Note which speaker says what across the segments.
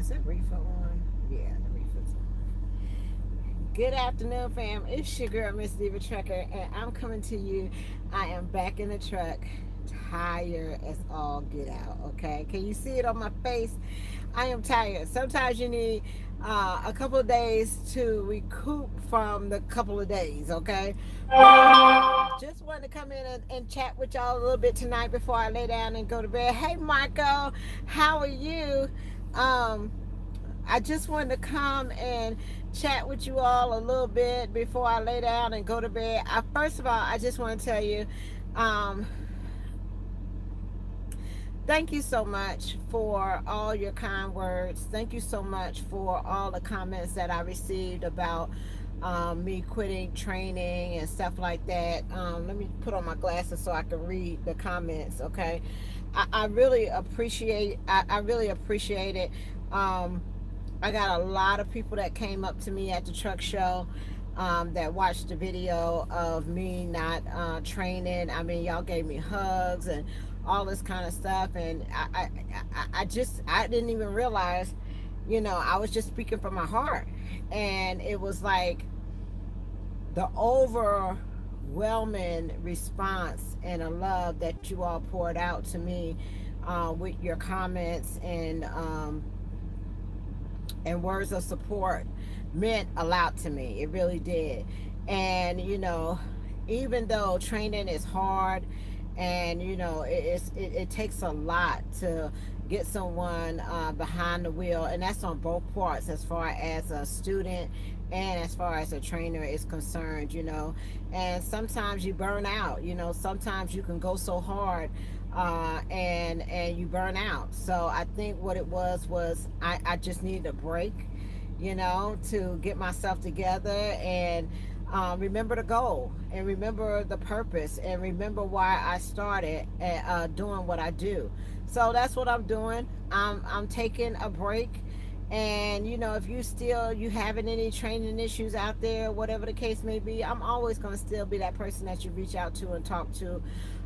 Speaker 1: Is that refill on? Yeah, the refill's on. Good afternoon, fam. It's your girl, Miss Diva Trucker, and I'm coming to you. I am back in the truck, tired as all get out. Okay, can you see it on my face? I am tired. Sometimes you need a couple of days to recoup from the couple of days. Okay, just wanted to come in and chat with y'all a little bit tonight before I lay down and go to bed. Hey, Marco, how are you? Um, I just wanted to come and chat with you all a little bit before I lay down and go to bed. First of all, I just want to tell you, um, thank you so much for all your kind words. Thank you so much for all the comments that I received about me quitting training and stuff like that. Let me put on my glasses so I can read the comments. Okay, I really appreciate. I really appreciate it. Um, I got a lot of people that came up to me at the truck show, that watched the video of me not training. I mean, y'all gave me hugs and all this kind of stuff, and I didn't even realize, I was just speaking from my heart, and it was like the overwhelming response and a love that you all poured out to me with your comments and words of support meant a lot to me. It really did. And even though training is hard, and it takes a lot to get someone behind the wheel, and that's on both parts, as far as a student and as far as a trainer is concerned. And sometimes you burn out. Sometimes you can go so hard, and you burn out. So I think what it was I just needed a break, to get myself together and remember the goal and remember the purpose and remember why I started doing what I do. So that's what I'm doing. I'm taking a break. And if you having any training issues out there, whatever the case may be, I'm always going to still be that person that you reach out to and talk to,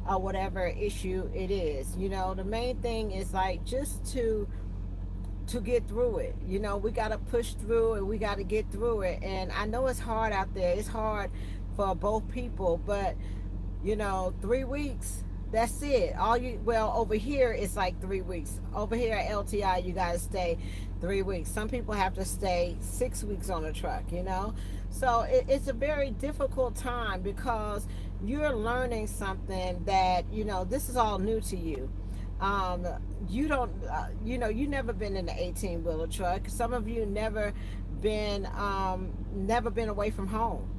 Speaker 1: whatever issue it is. The main thing is like just to get through it. We got to push through and we got to get through it. And I know it's hard out there. It's hard for both people, but 3 weeks, that's it. Over here it's like 3 weeks. Over here at LTI, you got to stay 3 weeks. Some people have to stay 6 weeks on a truck. So it's a very difficult time because you're learning something that this is all new to you. You don't you never been in an 18-wheeler truck. Some of you never been away from home.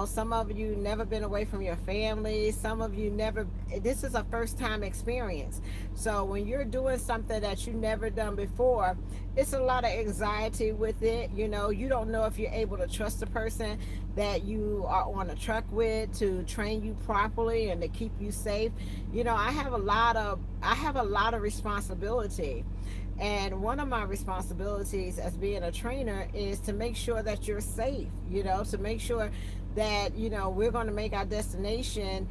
Speaker 1: Some of you never been away from your family. Some of you never, this is a first time experience. So when you're doing something that you never done before, it's a lot of anxiety with it. You don't know if you're able to trust the person that you are on a truck with to train you properly and to keep you safe. I have a lot of responsibility. And one of my responsibilities as being a trainer is to make sure that you're safe, to make sure that, we're going to make our destination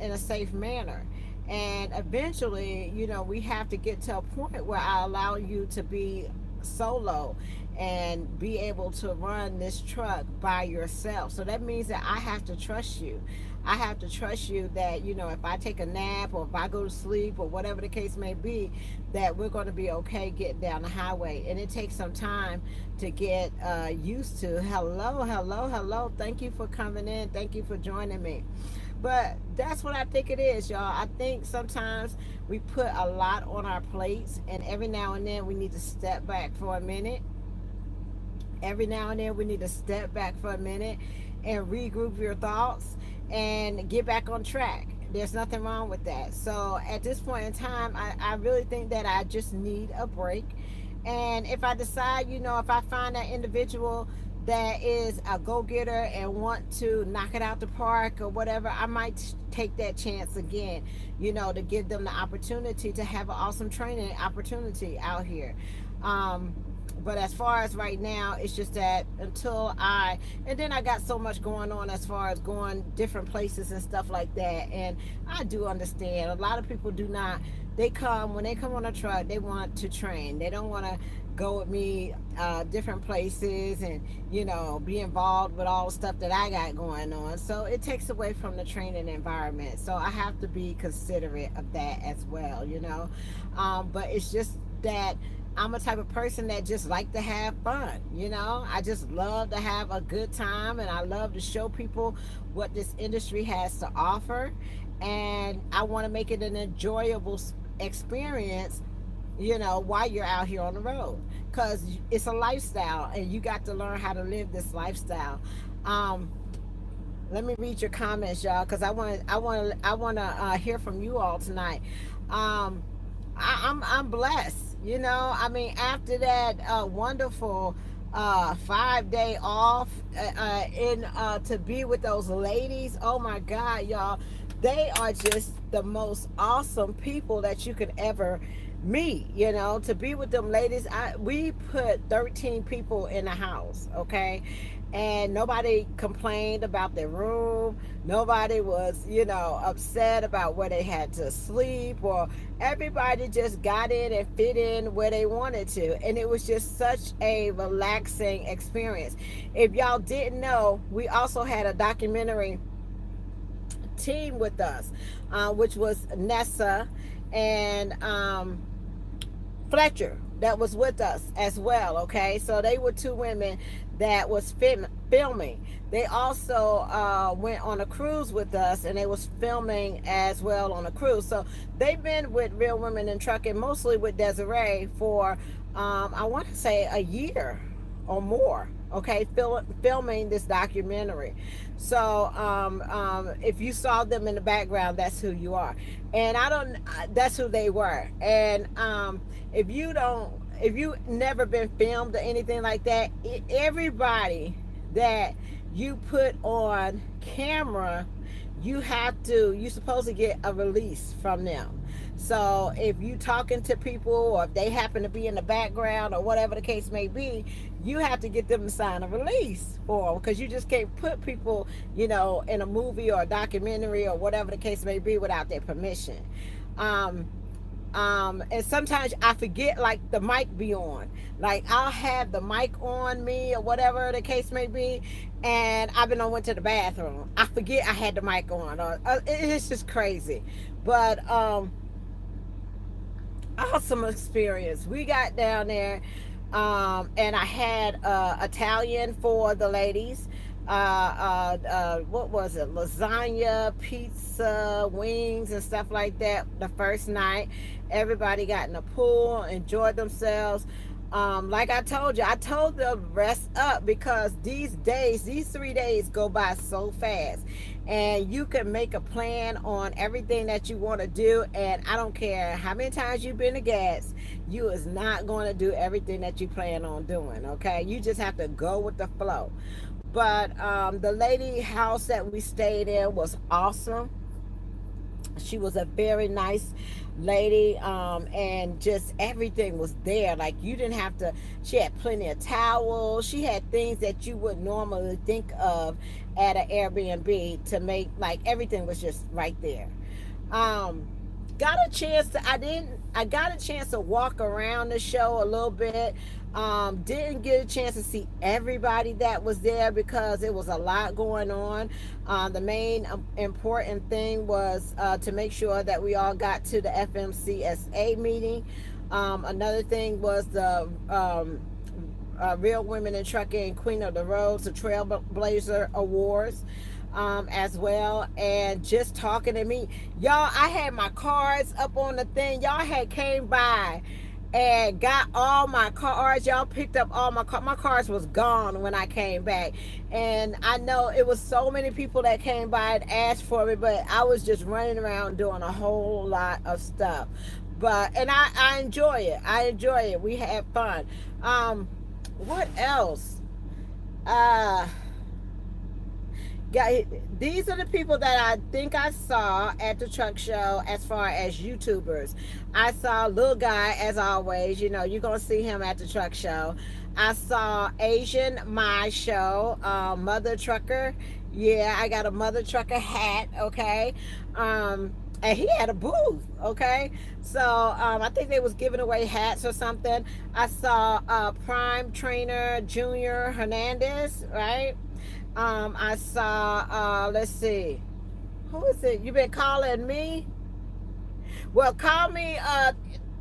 Speaker 1: in a safe manner. And eventually, we have to get to a point where I allow you to be solo and be able to run this truck by yourself. So that means that I have to trust you. I have to trust you that, if I take a nap or if I go to sleep or whatever the case may be, that we're going to be okay getting down the highway. And it takes some time to get used to. Hello, hello, hello. Thank you for coming in. Thank you for joining me. But that's what I think it is, y'all. I think sometimes we put a lot on our plates, and every now and then we need to step back for a minute. Every now and then we need to step back for a minute and regroup your thoughts and get back on track. There's nothing wrong with that. So at this point in time, I really think that I just need a break. And if I decide, if I find that individual that is a go-getter and want to knock it out the park or whatever, I might take that chance again, to give them the opportunity to have an awesome training opportunity out here. But as far as right now, it's just that until and then I got so much going on as far as going different places and stuff like that. And I do understand a lot of people do not, when they come on a truck, they want to train. They don't want to go with me different places and, be involved with all the stuff that I got going on. So it takes away from the training environment. So I have to be considerate of that as well. But it's just that I'm a type of person that just like to have fun. I just love to have a good time, and I love to show people what this industry has to offer, and I want to make it an enjoyable experience, while you're out here on the road, because it's a lifestyle and you got to learn how to live this lifestyle. um Let me read your comments, y'all, because I want to hear from you all tonight. um I'm blessed. I mean, after that wonderful 5 day off, in to be with those ladies. Oh my God, y'all, they are just the most awesome people that you could ever meet. To be with them ladies, we put 13 people in the house, okay, and nobody complained about their room. Nobody was, upset about where they had to sleep, or everybody just got in and fit in where they wanted to. And it was just such a relaxing experience. If y'all didn't know, we also had a documentary team with us, which was Nessa and Fletcher, that was with us as well. Okay, so they were two women that was filming. They also went on a cruise with us, and they was filming as well on a cruise. So they've been with Real Women in Trucking, mostly with Desiree, for I want to say a year or more. Okay, filming this documentary. So if you saw them in the background, that's who you are. And I don't, that's who they were. And if you don't, if you never been filmed or anything like that, everybody that you put on camera, you're supposed to get a release from them. So if you talking to people, or if they happen to be in the background, or whatever the case may be, you have to get them to sign a release for them, because you just can't put people, in a movie or a documentary or whatever the case may be, without their permission. um and sometimes I forget, like, the mic be on. Like, I'll have the mic on me or whatever the case may be, and I've been on went to the bathroom, I forget I had the mic on, or it's just crazy. But awesome experience we got down there. And I had Italian for the ladies. What was it? Lasagna, pizza, wings, and stuff like that. The first night, everybody got in the pool, enjoyed themselves. Like I told you, I told them rest up, because these 3 days go by so fast, and you can make a plan on everything that you want to do. And I don't care how many times you've been to GATS, you is not going to do everything that you plan on doing. Okay, you just have to go with the flow. But the lady house that we stayed in was awesome. She was a very nice lady, and just everything was there. Like, you didn't have to, she had plenty of towels, she had things that you would normally think of at an Airbnb, to make, like, everything was just right there. um got a chance to I got a chance to walk around the show a little bit. Didn't get a chance to see everybody that was there, because it was a lot going on. The main important thing was to make sure that we all got to the FMCSA meeting. Another thing was the Real Women in Trucking Queen of the Roads, the Trailblazer Awards, as well. And just talking to me, y'all, I had my cards up on the thing. Y'all had came by and got all my cards. Y'all picked up all my cards was gone when I came back. And I know it was so many people that came by and asked for me, but I was just running around doing a whole lot of stuff. But and I enjoy it. I enjoy it. We had fun. What else? uh Yeah, these are the people that I think I saw at the truck show as far as YouTubers. I saw Little Guy, as always. You know, you're going to see him at the truck show. I saw Asian My Show, Mother Trucker. Yeah, I got a Mother Trucker hat, okay? And he had a booth, okay? So I think they was giving away hats or something. I saw Prime Trainer Junior Hernandez, right? I saw, let's see, who is it? You been calling me? Well, call me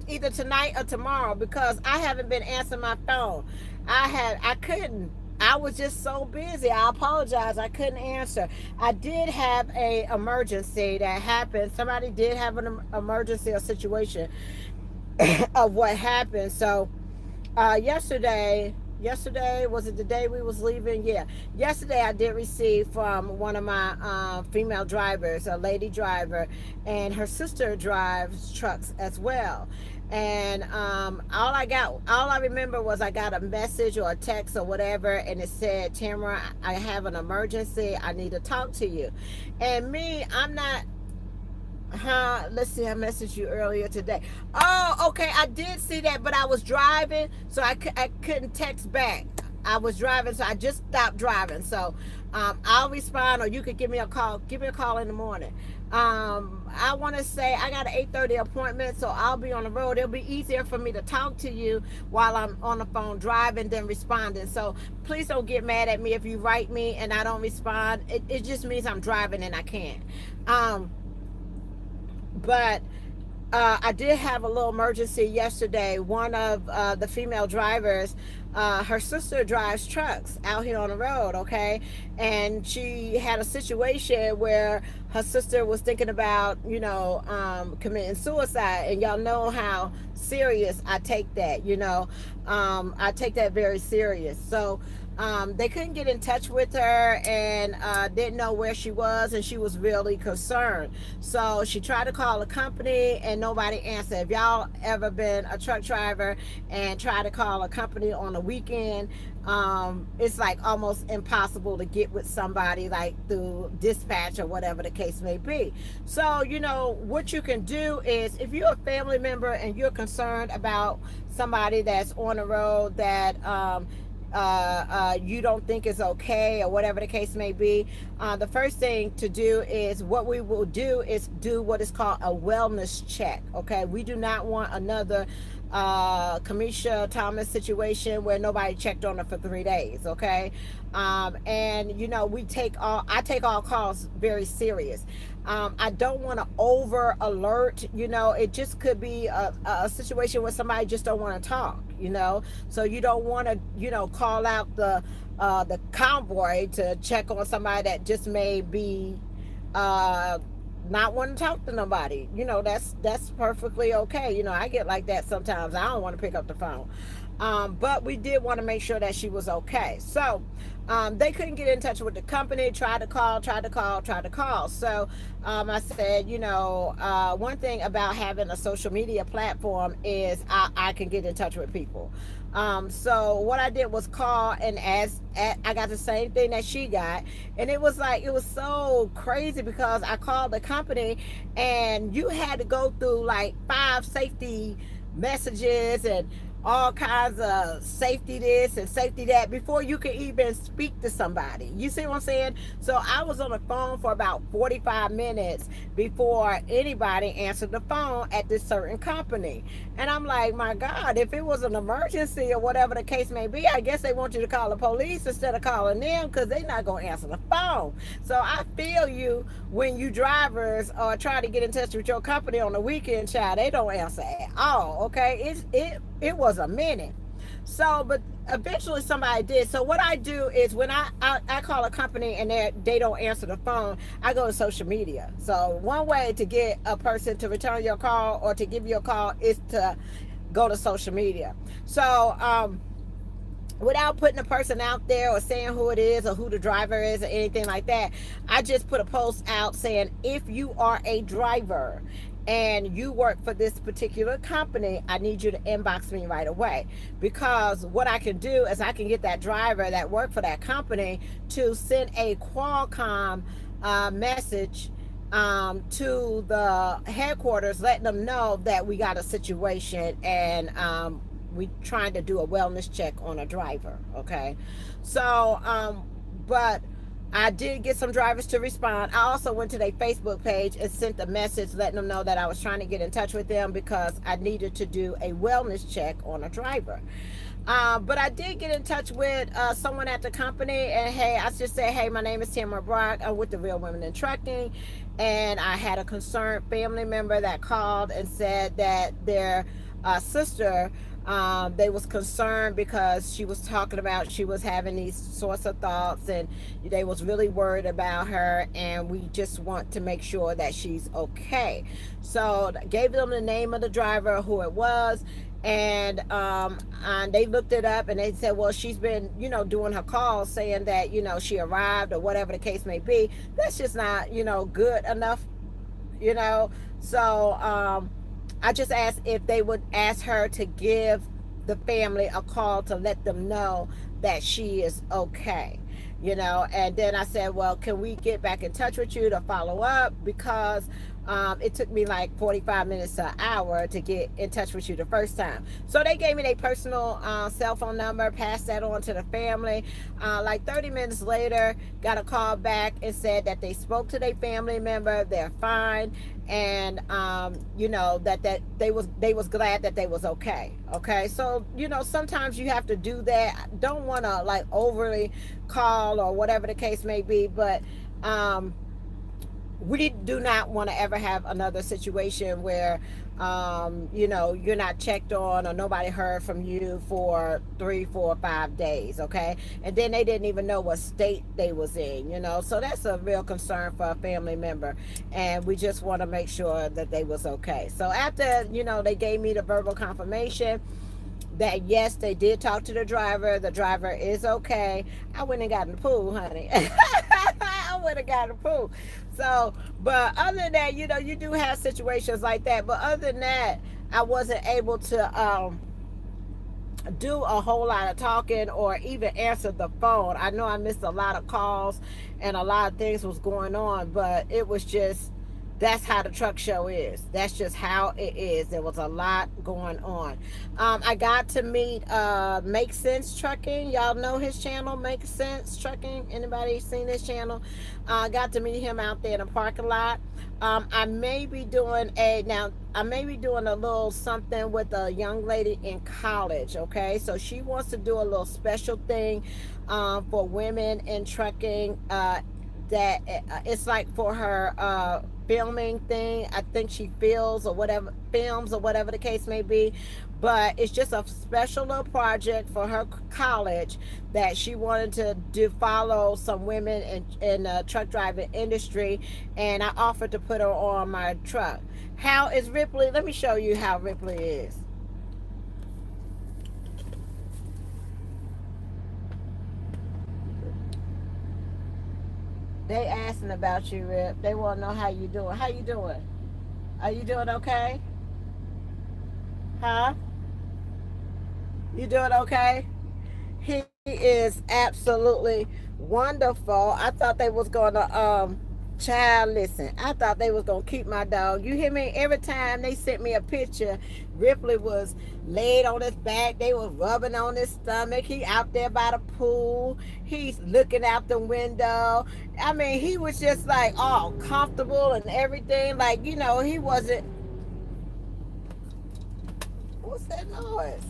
Speaker 1: either tonight or tomorrow because I haven't been answering my phone. I couldn't. I was just so busy. I apologize. I couldn't answer. I did have a emergency that happened. Somebody did have an emergency or situation of what happened. So yesterday was it the day we was leaving? Yeah, yesterday I did receive from one of my female drivers, a lady driver, and her sister drives trucks as well. And all I remember was I got a message or a text or whatever, and it said, Tamara, I have an emergency, I need to talk to you. And me, I'm not, let's see, I messaged you earlier today. Oh, okay, I did see that, but I was driving, so I couldn't text back. I was driving, so I just stopped driving. So I'll respond, or you could give me a call. Give me a call in the morning. I want to say I got an 8:30 appointment, so I'll be on the road. It'll be easier for me to talk to you while I'm on the phone driving than responding. So please don't get mad at me if you write me and I don't respond. It just means I'm driving and I can't. Um, but I did have a little emergency yesterday. One of the female drivers, her sister drives trucks out here on the road, okay? And she had a situation where her sister was thinking about, committing suicide. And y'all know how serious I take that, I take that very serious. So they couldn't get in touch with her and didn't know where she was, and she was really concerned. So she tried to call a company and nobody answered. If y'all ever been a truck driver and try to call a company on a weekend, it's like almost impossible to get with somebody, like through dispatch or whatever the case may be. So what you can do is, if you're a family member and you're concerned about somebody that's on the road that you don't think is okay or whatever the case may be, the first thing to do is, what we will do is do what is called a wellness check. Okay, we do not want another Kamisha Thomas situation where nobody checked on her for 3 days. Okay, and I take all calls very serious. I don't want to over alert. It just could be a situation where somebody just don't want to talk. So you don't want to call out the convoy to check on somebody that just may be not wanting to talk to nobody. That's perfectly okay. I get like that sometimes. I don't want to pick up the phone. But we did want to make sure that she was okay. So they couldn't get in touch with the company, tried to call. So I said, one thing about having a social media platform is I can get in touch with people. So what I did was call and I got the same thing that she got. And it was so crazy because I called the company and you had to go through like 5 safety messages and all kinds of safety this and safety that before you can even speak to somebody. You see what I'm saying? So I was on the phone for about 45 minutes before anybody answered the phone at this certain company. And I'm like, my God, if it was an emergency or whatever the case may be, I guess they want you to call the police instead of calling them, because they're not going to answer the phone. So I feel you when you drivers are trying to get in touch with your company on the weekend, child. They don't answer at all. Okay, it was a minute. So, but eventually somebody did. So what I do is, when I call a company and they don't answer the phone, I go to social media. So one way to get a person to return your call or to give you a call is to go to social media. So without putting a person out there or saying who it is or who the driver is or anything like that, I just put a post out saying, if you are a driver and you work for this particular company, I need you to inbox me right away. Because what I can do is I can get that driver that worked for that company to send a Qualcomm message to the headquarters, letting them know that we got a situation, and we trying to do a wellness check on a driver. Okay, so but I did get some drivers to respond. I also went to their Facebook page and sent a message letting them know that I was trying to get in touch with them because I needed to do a wellness check on a driver. But I did get in touch with someone at the company, and hey, I just said, hey, my name is Tamara Brock. I'm with the Real Women in Trucking, and I had a concerned family member that called and said that their sister, they was concerned because she was talking about she was having these sorts of thoughts, and they was really worried about her, and we just want to make sure that she's okay. So I gave them the name of the driver, who it was, and they looked it up, and they said, well, she's been, doing her calls saying that, she arrived or whatever the case may be. That's just not, good enough, you know. So I just asked if they would ask her to give the family a call to let them know that she is okay, and then I said, well, can we get back in touch with you to follow up, because it took me like 45 minutes to an hour to get in touch with you the first time. So they gave me their personal cell phone number, passed that on to the family. Like 30 minutes later, got a call back and said that they spoke to their family member, they're fine, and that they was glad that they was okay. Okay, so sometimes you have to do that. Don't want to like overly call or whatever the case may be, but we do not want to ever have another situation where you're not checked on or nobody heard from you for 3, 4, 5 days. Okay, and then they didn't even know what state they was in, so that's a real concern for a family member, and we just want to make sure that they was okay. So after they gave me the verbal confirmation that yes, they did talk to the driver is okay, I went and got in the pool, honey. I went and got in the pool. So, but other than that, you do have situations like that, but other than that, I wasn't able to do a whole lot of talking or even answer the phone. I know I missed a lot of calls and a lot of things was going on, but it was just, that's how the truck show is. That's just how it is. There was a lot going on. I got to meet Make Sense Trucking. Y'all know his channel, Make Sense Trucking. Anybody seen his channel? Got to meet him out there in the parking lot. I may be doing a little something with a young lady in college. Okay, so she wants to do a little special thing for women in trucking. That it's like for her filming thing. I think she films or whatever the case may be, but it's just a special little project for her college that she wanted to do, follow some women in the truck driving industry, and I offered to put her on my truck. How is Ripley? Let me show you how Ripley is. They asking about you, Rip. They want to know how you doing. How you doing? Are you doing okay? Huh? You doing okay? He is absolutely wonderful. I thought they was gonna child, listen, I thought they was gonna keep my dog. You hear me? Every time they sent me a picture, Ripley was laid on his back, they was rubbing on his stomach, he out there by the pool, he's looking out the window. I mean, he was just like all comfortable and everything, like, he wasn't. What's that noise?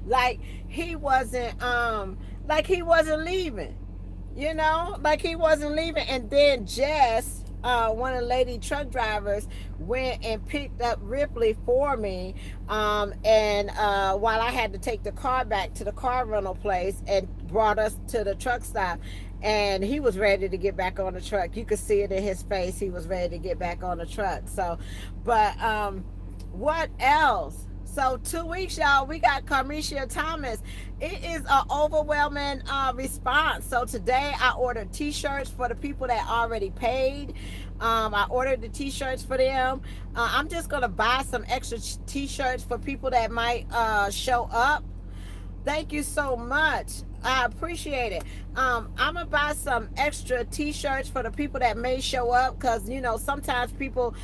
Speaker 1: Like he wasn't leaving, like he wasn't leaving. And then Jess, one of the lady truck drivers, went and picked up Ripley for me, and while I had to take the car back to the car rental place, and brought us to the truck stop, and he was ready to get back on the truck. You could see it in his face, he was ready to get back on the truck. So, but what else? So 2 weeks, y'all, we got Carmesia Thomas. It is an overwhelming response. So today I ordered t-shirts for the people that already paid. I ordered the t-shirts for them. I'm just gonna buy some extra t-shirts for people that might show up. Thank you so much. I appreciate it. I'm gonna buy some extra T-shirts for the people that may show up, because sometimes people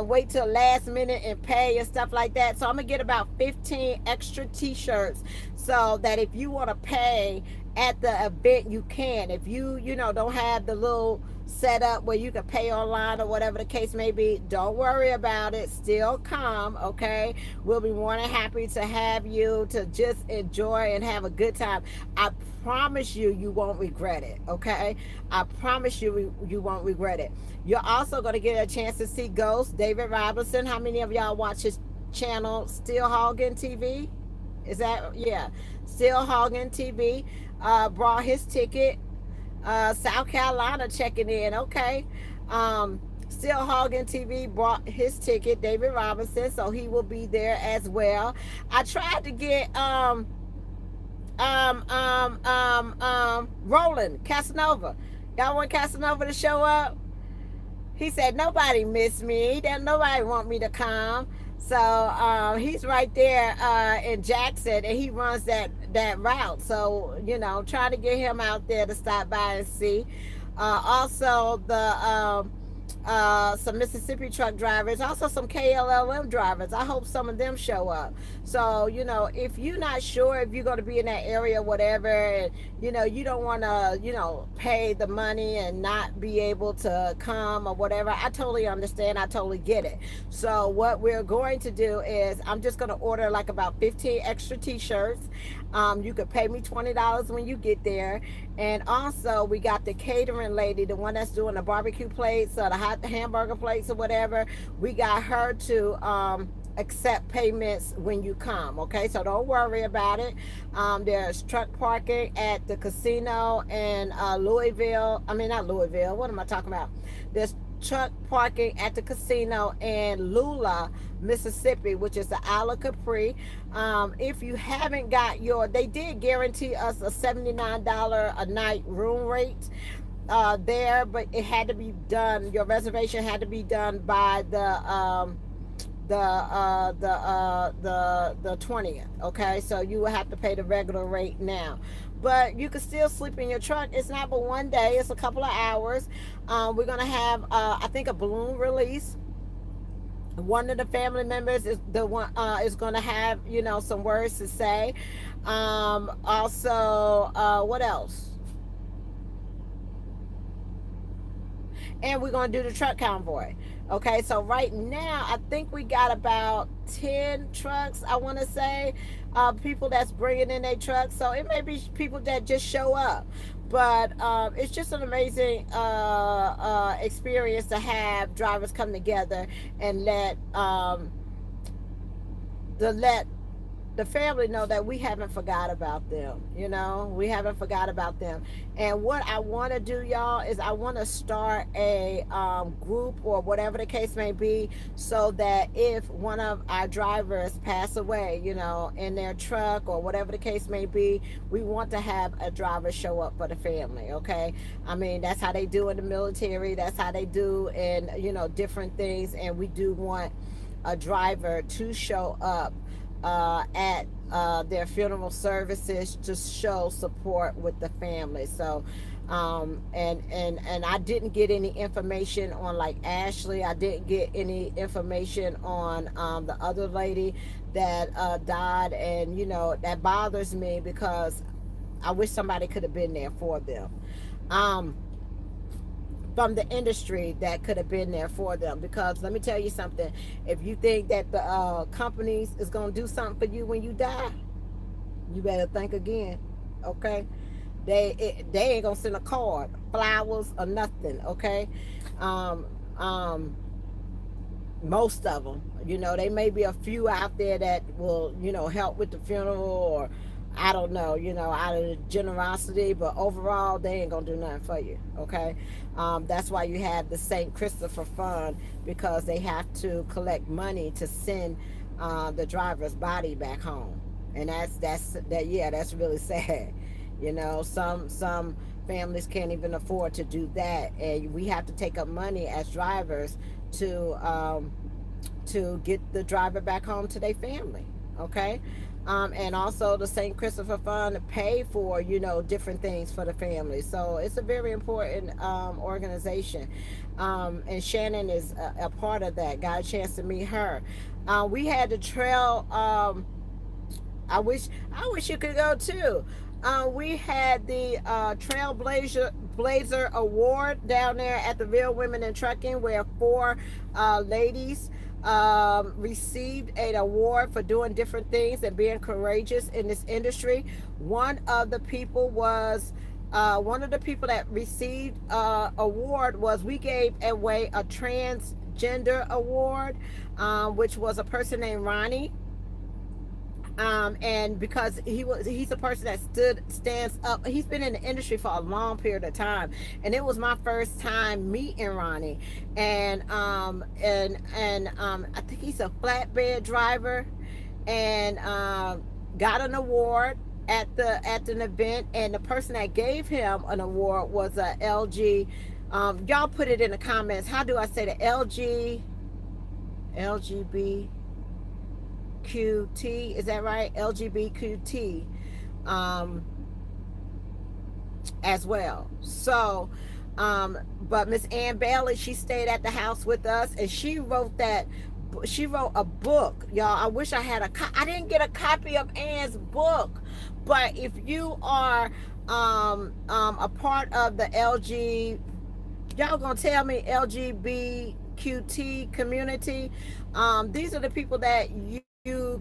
Speaker 1: wait till last minute and pay and stuff like that. So I'm gonna get about 15 extra T-shirts, so that if you want to pay at the event, you can. If you don't have the little setup where you can pay online or whatever the case may be, don't worry about it. Still come, okay? We'll be more than happy to have you to just enjoy and have a good time. I promise you, you won't regret it, okay? I promise you, you won't regret it. You're also going to get a chance to see Ghost, David Robinson. How many of y'all watch his channel, Still Hogging TV? Is that, yeah, Still Hogging TV. Brought his ticket. South Carolina checking in, okay. Still Hogging TV brought his ticket, David Robinson, so he will be there as well. I tried to get Roland Casanova. Y'all want Casanova to show up? He said nobody missed me. Nobody want me to come. So he's right there in Jackson, and he runs that route. So trying to get him out there to stop by and see. Also the some Mississippi truck drivers, also some KLLM drivers. I hope some of them show up. So, if you're not sure if you're going to be in that area, whatever, and, you don't want to, pay the money and not be able to come or whatever, I totally understand. I totally get it. So what we're going to do is I'm just going to order like about 15 extra t-shirts. You could pay me $20 when you get there. And also we got the catering lady, the one that's doing the barbecue plates or the hot hamburger plates or whatever. We got her to accept payments when you come, okay? So don't worry about it. There's truck parking at the casino in Louisville. I mean, not Louisville. What am I talking about? There's truck parking at the casino in Lula, Mississippi, which is the Isle of Capri. If you haven't got they did guarantee us a $79 a night room rate there, but it had to be done. Your reservation had to be done by the 20th. Okay, so you will have to pay the regular rate now, but you can still sleep in your truck. It's not but one day, it's a couple of hours. We're gonna have I think a balloon release. One of the family members is the one is going to have some words to say. Also what else? And we're going to do the truck convoy. Okay, so right now I think we got about 10 trucks, I want to say, people that's bringing in their trucks. So it may be people that just show up, but it's just an amazing experience to have drivers come together and let the family know that we haven't forgot about them. We haven't forgot about them. And what I want to do, y'all, is I want to start a group or whatever the case may be, so that if one of our drivers pass away, in their truck or whatever the case may be, we want to have a driver show up for the family. Okay, I mean, that's how they do in the military, that's how they do in different things, and we do want a driver to show up at their funeral services to show support with the family. So and I didn't get any information on like Ashley. I didn't get any information on the other lady that died, and that bothers me because I wish somebody could have been there for them. From the industry that could have been there for them, because let me tell you something, if you think that the companies is going to do something for you when you die, you better think again. Okay, they ain't gonna send a card, flowers, or nothing. Okay, most of them, they may be a few out there that will help with the funeral, or I don't know, out of generosity, but overall, they ain't gonna do nothing for you, okay? That's why you have the St. Christopher Fund, because they have to collect money to send the driver's body back home. And that's really sad. Some families can't even afford to do that, and we have to take up money as drivers to get the driver back home to their family. Okay. And also the St. Christopher Fund pay for different things for the family. So it's a very important organization, and Shannon is a part of that. Got a chance to meet her. We had the trail. I wish you could go too. We had the Blazer Award down there at the Real Women in Trucking, where four ladies received an award for doing different things and being courageous in this industry. One of the people that received award was, we gave away a transgender award, which was a person named Ronnie. And because he's a person that stands up. He's been in the industry for a long period of time, and it was my first time meeting Ronnie. And I think he's a flatbed driver, and got an award at an event. And the person that gave him an award was a LG. Y'all put it in the comments. How do I say the LGB? QT, is that right? LGBTQT, as well. So, but Miss Ann Bailey, she stayed at the house with us, and she wrote a book, y'all. I wish I had I didn't get a copy of Ann's book, but if you are a part of the y'all gonna tell me LGBTQT community, these are the people that you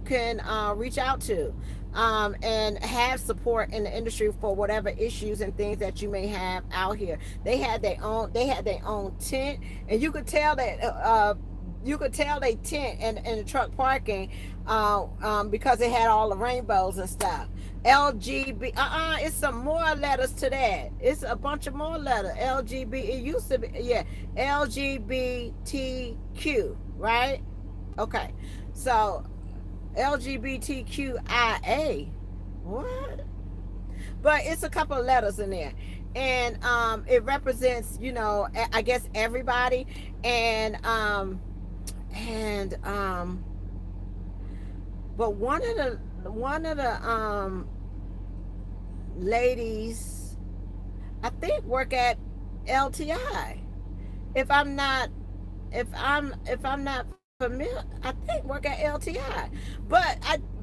Speaker 1: can reach out to, and have support in the industry for whatever issues and things that you may have out here. They had their own tent, and you could tell they tent in the truck parking, because it had all the rainbows and stuff. LGB, it's some more letters to that. It's a bunch of more letters. LGB, it used to be, yeah, LGBTQ, right? Okay, so LGBTQIA, what? But it's a couple of letters in there, and it represents, I guess, everybody. And but one of the ladies, I think, work at LTI. If I'm not familiar, I think work at LTI. But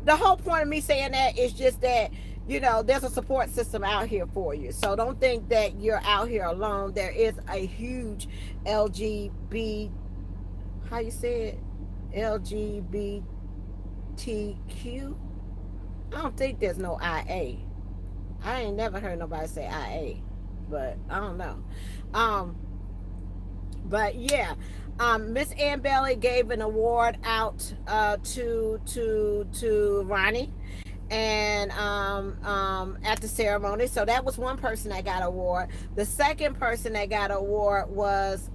Speaker 1: the whole point of me saying that is just that, there's a support system out here for you. So don't think that you're out here alone. There is a huge LGBT, how you say it, LGBTQ. I don't think there's no IA. I ain't never heard nobody say IA, but I don't know. But yeah, Miss Ann Bailey gave an award out to Ronnie, and at the ceremony. So that was one person that got an award. The second person that got an award was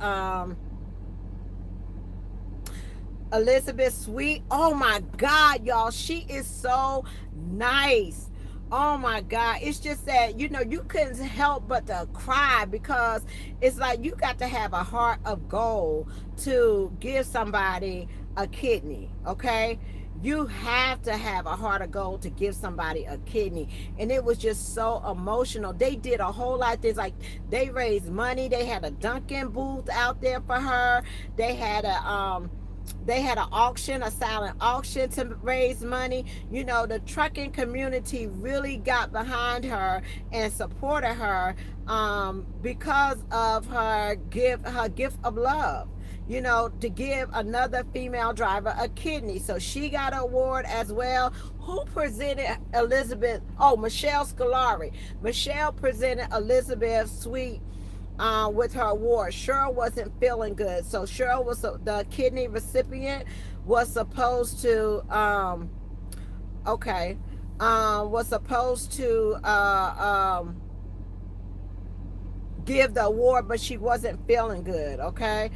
Speaker 1: Elizabeth Sweet. Oh my God, y'all, she is so nice. Oh my God, it's just that, you couldn't help but to cry, because it's like you got to have a heart of gold to give somebody a kidney. Okay, you have to have a heart of gold to give somebody a kidney. And it was just so emotional. They did a whole lot of things, like they raised money. They had a Dunkin' booth out there for her. They had an auction, a silent auction, to raise money. The trucking community really got behind her and supported her, because of her gift of love, to give another female driver a kidney. So she got an award as well. Who presented Elizabeth? Oh, Michelle Scolari. Michelle presented Elizabeth Sweet with her award. Cheryl wasn't feeling good, so Cheryl was the kidney recipient, was supposed to give the award, but she wasn't feeling good. Okay,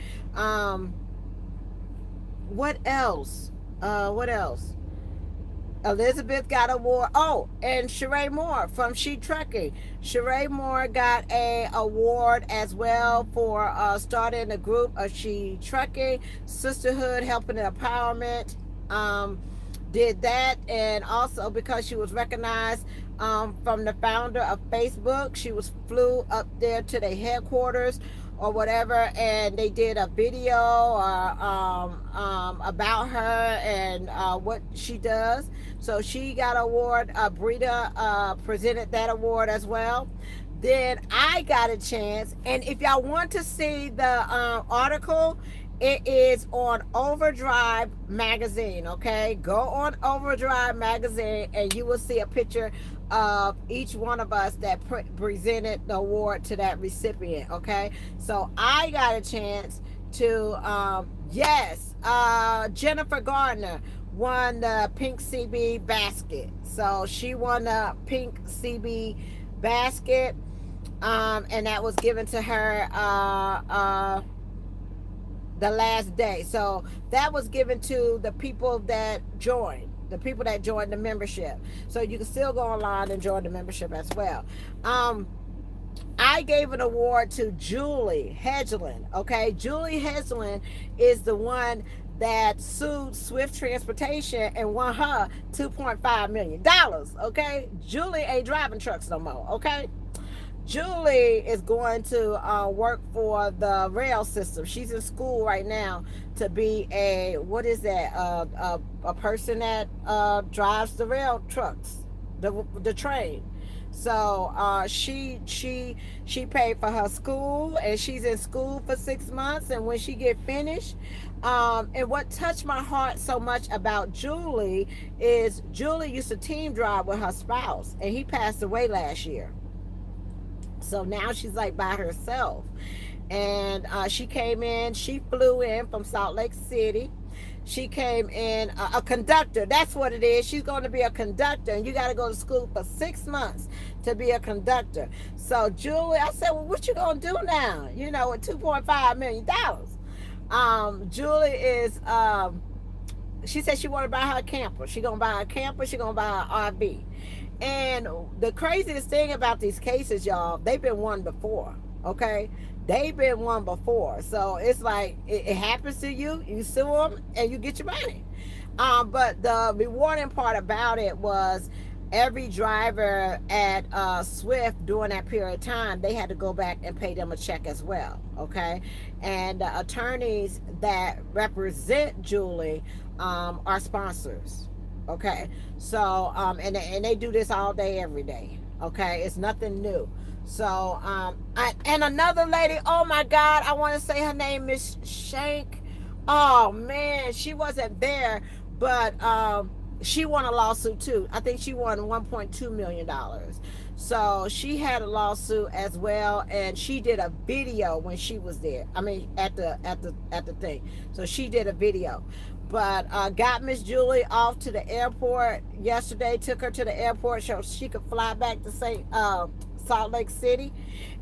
Speaker 1: what else? What else? Elizabeth got a award. Oh, and Sheree Moore from She Trucking. Sheree Moore got a award as well for starting a group of She Trucking Sisterhood, helping and empowerment. Did that, and also because she was recognized from the founder of Facebook, she was flew up there to their headquarters or whatever, and they did a video about her and what she does. So she got an award. Brita presented that award as well. Then I got a chance, and if y'all want to see the article, it is on Overdrive magazine. Okay, go on Overdrive magazine, and you will see a picture of each one of us that presented the award to that recipient. Okay, so I got a chance to yes, Jennifer Gardner won the pink CB basket. So she won the pink CB basket, and that was given to her the last day. So that was given to the people that joined. The people that joined the membership. So you can still go online and join the membership as well. I gave an award to Julie Hedgeland. Okay, Julie Hedgeland is the one that sued Swift Transportation and won her $2.5 million. Okay, Julie ain't driving trucks no more. Okay, Julie is going to work for the rail system. She's in school right now to be what is that? A person that drives the rail trucks, the train. So she paid for her school, and she's in school for 6 months. And when she get finished, and what touched my heart so much about Julie is Julie used to team drive with her spouse, and he passed away last year. So now she's like by herself. And she came in, she flew in from Salt Lake City. She came in a conductor. That's what it is. She's going to be a conductor, and you got to go to school for 6 months to be a conductor. So Julie, I said, well, what you going to do now? You know, with $2.5 million. Julie is she said she want to buy her a camper. She gonna buy a camper. She gonna buy an RV. And the craziest thing about these cases, y'all, they've been won before. Okay, they've been won before. So it's like it happens to you. You sue them and you get your money. But the rewarding part about it was every driver at Swift during that period of time, they had to go back and pay them a check as well. Okay, and the attorneys that represent Julie are sponsors. Okay, so and they do this all day, every day. Okay, it's nothing new. So and another lady, oh my God, I want to say her name, Miss Shank. Oh man, she wasn't there, but she won a lawsuit too. I think she won $1.2 million. So she had a lawsuit as well, and she did a video when she was there. I mean, at the thing. So she did a video. But got Miss Julie off to the airport yesterday. Took her to the airport so she could fly back to Salt Lake City,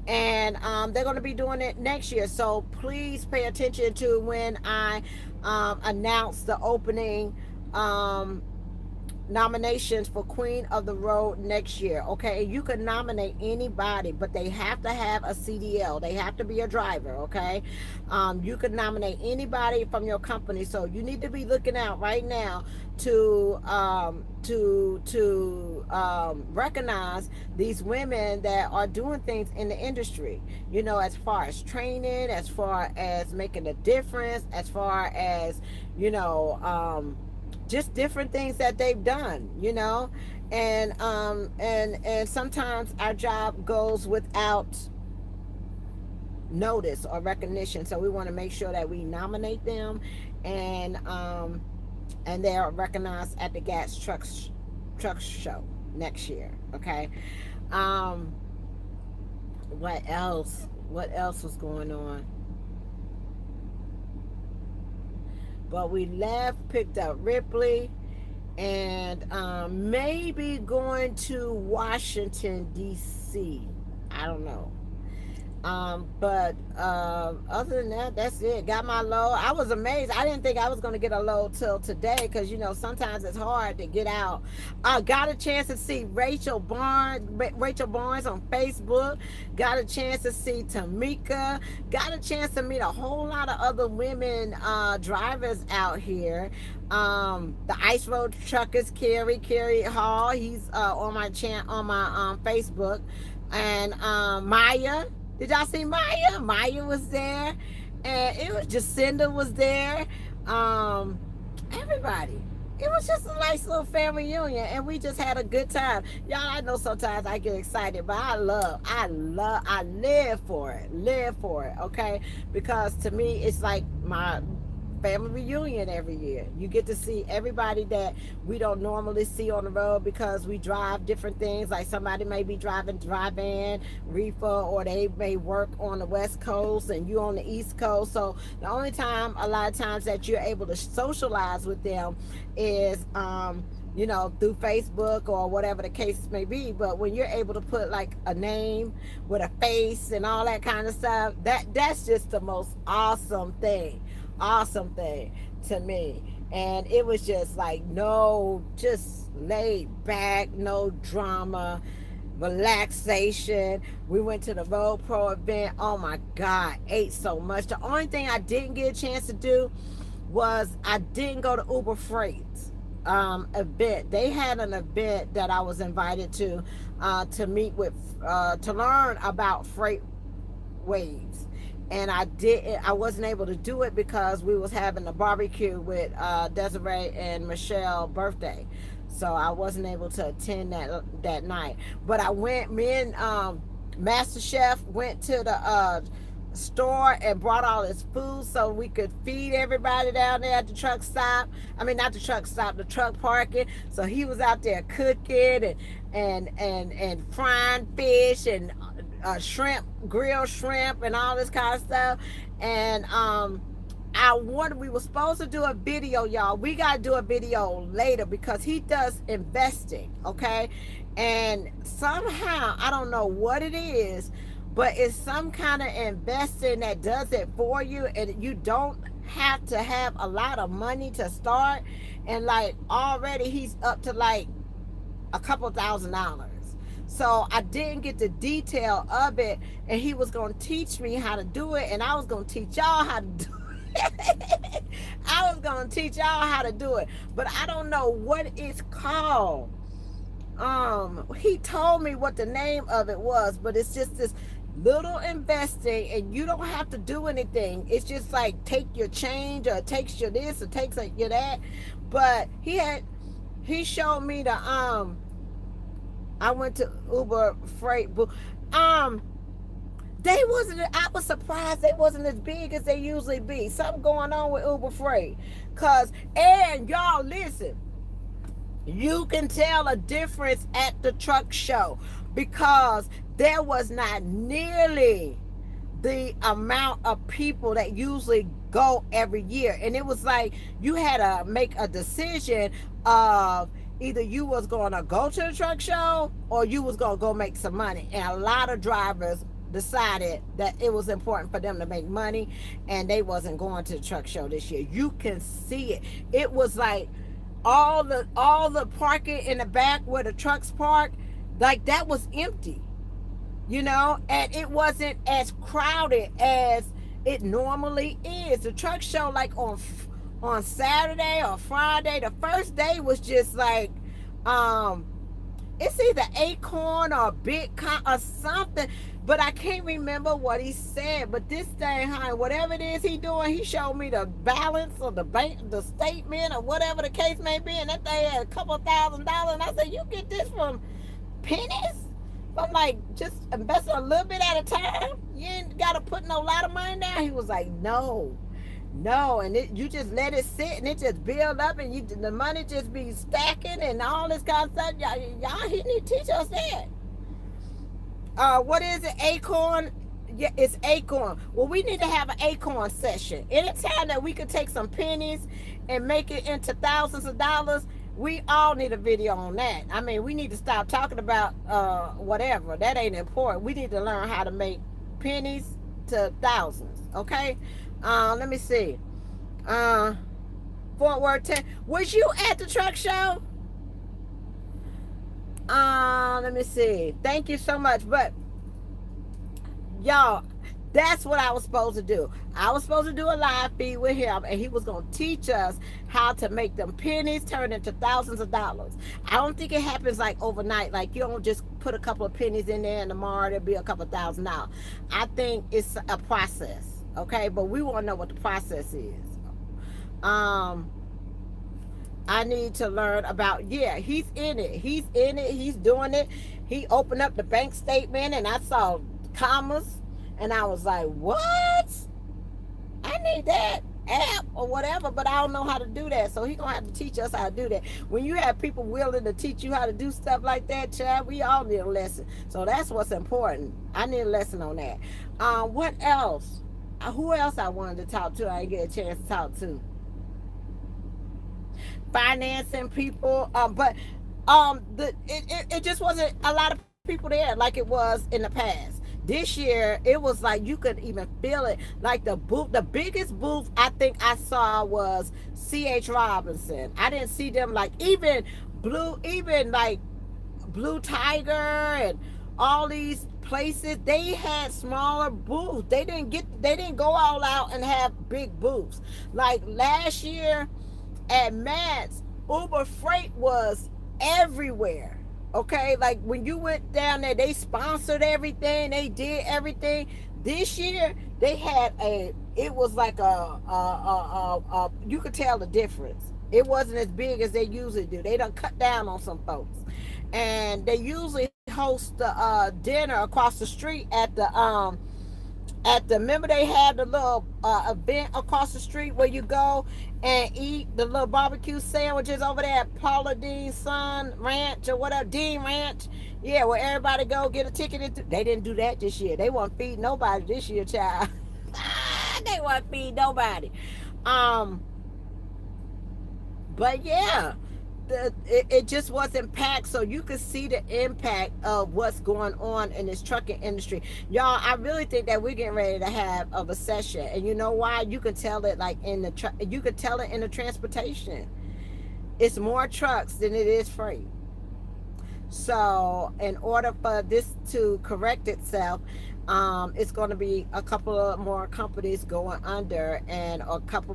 Speaker 1: and they're going to be doing it next year. So please pay attention to when I announce the opening nominations for Queen of the Road next year. Okay, you can nominate anybody, but they have to have a CDL. They have to be a driver. Okay, you can nominate anybody from your company. So you need to be looking out right now to recognize these women that are doing things in the industry. You know, as far as training, as far as making a difference, as far as just different things that they've done, and sometimes our job goes without notice or recognition. So we want to make sure that we nominate them, and they are recognized at the GATS truck show next year. Okay. What else was going on? But we left, picked up Ripley, and maybe going to Washington, D.C. I don't know. But other than that, that's it. Got my load. I was amazed. I didn't think I was going to get a load till today because, you know, sometimes it's hard to get out. I got a chance to see Rachel Barnes on Facebook. Got a chance to see Tamika. Got a chance to meet a whole lot of other women drivers out here. The Ice Road Truckers, Kerry Hall. He's on my Facebook. And Maya. Did y'all see Maya? Maya was there, and it was Jacinda was there. Um, Everybody. It was just a nice little family reunion, and we just had a good time. Y'all, I know sometimes I get excited, but I live for it. Okay, because to me, it's like my family reunion every year. You get to see everybody that we don't normally see on the road because we drive different things. Like somebody may be driving drive-in, reefer, or they may work on the West Coast and you on the East Coast. So the only time, a lot of times, that you're able to socialize with them is you know, through Facebook or whatever the case may be. But when you're able to put like a name with a face and all that kind of stuff, that's just the most awesome thing to me. And it was just like, no, just laid back, no drama, relaxation. We went to the Road Pro event. Oh my God, ate so much. The only thing I didn't get a chance to do was I didn't go to Uber Freight's event. They had an event that I was invited to meet with, to learn about freight waves. And I wasn't able to do it because we was having a barbecue with Desiree and Michelle birthday, so I wasn't able to attend that night. But I went, me and Master Chef went to the store and brought all his food so we could feed everybody down there at the truck stop. I mean, not the truck stop, the truck parking. So he was out there cooking and frying fish and shrimp, grilled shrimp, and all this kind of stuff. And we were supposed to do a video, y'all. We got to do a video later because he does investing, okay? And somehow, I don't know what it is, but it's some kind of investing that does it for you, and you don't have to have a lot of money to start. And like already he's up to like a couple $1,000s. So I didn't get the detail of it, and he was going to teach me how to do it, and I was going to teach y'all how to do it. I was going to teach y'all how to do it, but I don't know what it's called. He told me what the name of it was, but it's just this little investing, and you don't have to do anything. It's just like take your change, or takes you this, or takes you that. But he showed me the I went to Uber Freight. They wasn't. I was surprised they wasn't as big as they usually be. Something going on with Uber Freight, and y'all listen. You can tell a difference at the truck show because there was not nearly the amount of people that usually go every year. And it was like you had to make a decision of either you was going to go to the truck show or you was going to go make some money. And a lot of drivers decided that it was important for them to make money, and they wasn't going to the truck show this year. You can see it. It was like all the parking in the back where the trucks park, like that was empty, you know, and it wasn't as crowded as it normally is. The truck show, like on Saturday or Friday, the first day was just like it's either Acorn or Bitcoin or something, but I can't remember what he said. But this thing, honey, whatever it is he doing, he showed me the balance or the bank, the statement, or whatever the case may be, and that thing had a couple $1,000s. And I said, you get this from pennies? I'm like, just investing a little bit at a time. You ain't got to put no lot of money down. He was like, no, and you just let it sit and it just build up, and the money just be stacking and all this kind of stuff. Y'all, he need to teach us that. What is it? Acorn? Yeah, it's Acorn. Well, we need to have an Acorn session. Anytime that we could take some pennies and make it into thousands of dollars, we all need a video on that. I mean, we need to stop talking about whatever. That ain't important. We need to learn how to make pennies to thousands. Okay, let me see. Uh, Fort Worth 10. Was you at the truck show? Let me see. Thank you so much. But y'all, that's what I was supposed to do. I was supposed to do a live feed with him, and he was going to teach us how to make them pennies turn into thousands of dollars. I don't think it happens like overnight. Like, you don't just put a couple of pennies in there and tomorrow there'll be a couple $1,000. I think it's a process. Okay, but we want to know what the process is. Um, I need to learn about, yeah, he's in it. He's in it. He's doing it. He opened up the bank statement and I saw commas and I was like, what? I need that app or whatever, but I don't know how to do that. So he gonna have to teach us how to do that. When you have people willing to teach you how to do stuff like that, Chad, we all need a lesson. So that's what's important. I need a lesson on that. What else? Who else I wanted to talk to? I didn't get a chance to talk to. Financing people, but it just wasn't a lot of people there like it was in the past. This year it was like you could even feel it. Like the biggest booth I think I saw was CH Robinson. I didn't see them like even like Blue Tiger and all these places. They had smaller booths. They didn't go all out and have big booths like last year. At Matt's, Uber Freight was everywhere. Okay, like when you went down there, they sponsored everything. They did everything. This year, they had it was like you could tell the difference. It wasn't as big as they usually do. They done cut down on some folks. And they usually host the dinner across the street remember they had the little event across the street where you go and eat the little barbecue sandwiches over there at Paula Dean's Son Ranch or whatever, Dean Ranch. Yeah, where everybody go get a ticket. They didn't do that this year. They won't feed nobody this year, child. They won't feed nobody. But yeah, it just wasn't packed, so you could see the impact of what's going on in this trucking industry. Y'all, I really think that we're getting ready to have a recession, and you know why? You can tell it like you could tell it in the transportation. It's more trucks than it is freight. So in order for this to correct itself, it's going to be a couple of more companies going under and a couple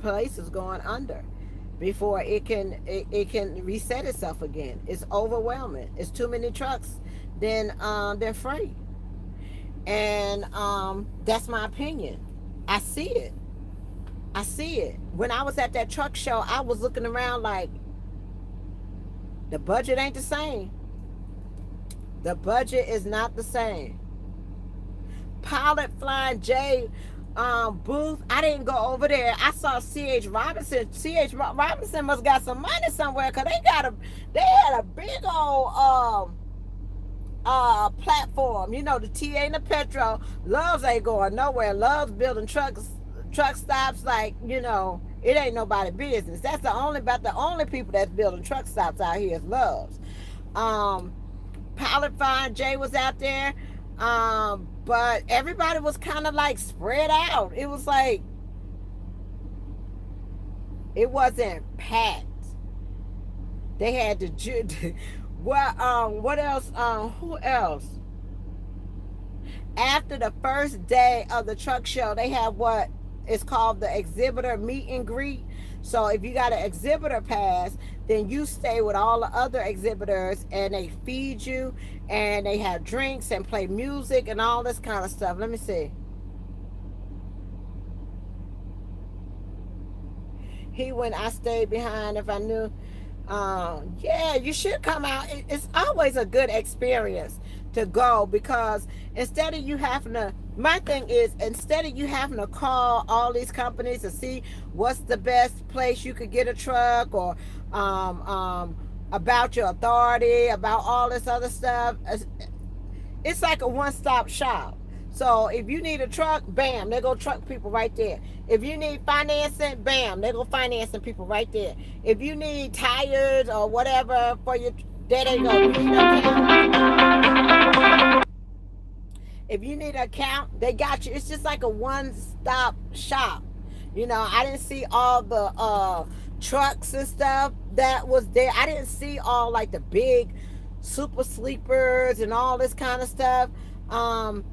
Speaker 1: places going under before it can reset itself again. It's overwhelming. It's too many trucks than freight, and that's my opinion. I see it. When I was at that truck show, I was looking around like the budget ain't the same. The budget is not the same. Pilot Flying J booth, I didn't go over there. I saw CH Robinson. CH Robinson must got some money somewhere, because they had a big old platform. You know, the TA and the Petro. Loves ain't going nowhere. Loves building truck stops like, you know, it ain't nobody business. That's the only people that's building truck stops out here is Loves. Pilot Fine J was out there. But everybody was kind of like spread out. It was like, it wasn't packed. They had to what else? Who else? After the first day of the truck show, they have what is called the exhibitor meet and greet. So if you got an exhibitor pass, then you stay with all the other exhibitors and they feed you and they have drinks and play music and all this kind of stuff. Let me see. I stayed behind if I knew. Yeah, you should come out. It's always a good experience to go, because instead of you having to, my thing is, instead of you having to call all these companies to see what's the best place you could get a truck, or about your authority, about all this other stuff, it's like a one-stop shop. So if you need a truck, bam, they go truck people right there. If you need financing, bam, they go financing people right there. If you need tires or whatever for your, there they go. If you need an account, they got you. It's just like a one-stop shop. I didn't see all the trucks and stuff that was there. I didn't see all like the big super sleepers and all this kind of stuff. Um,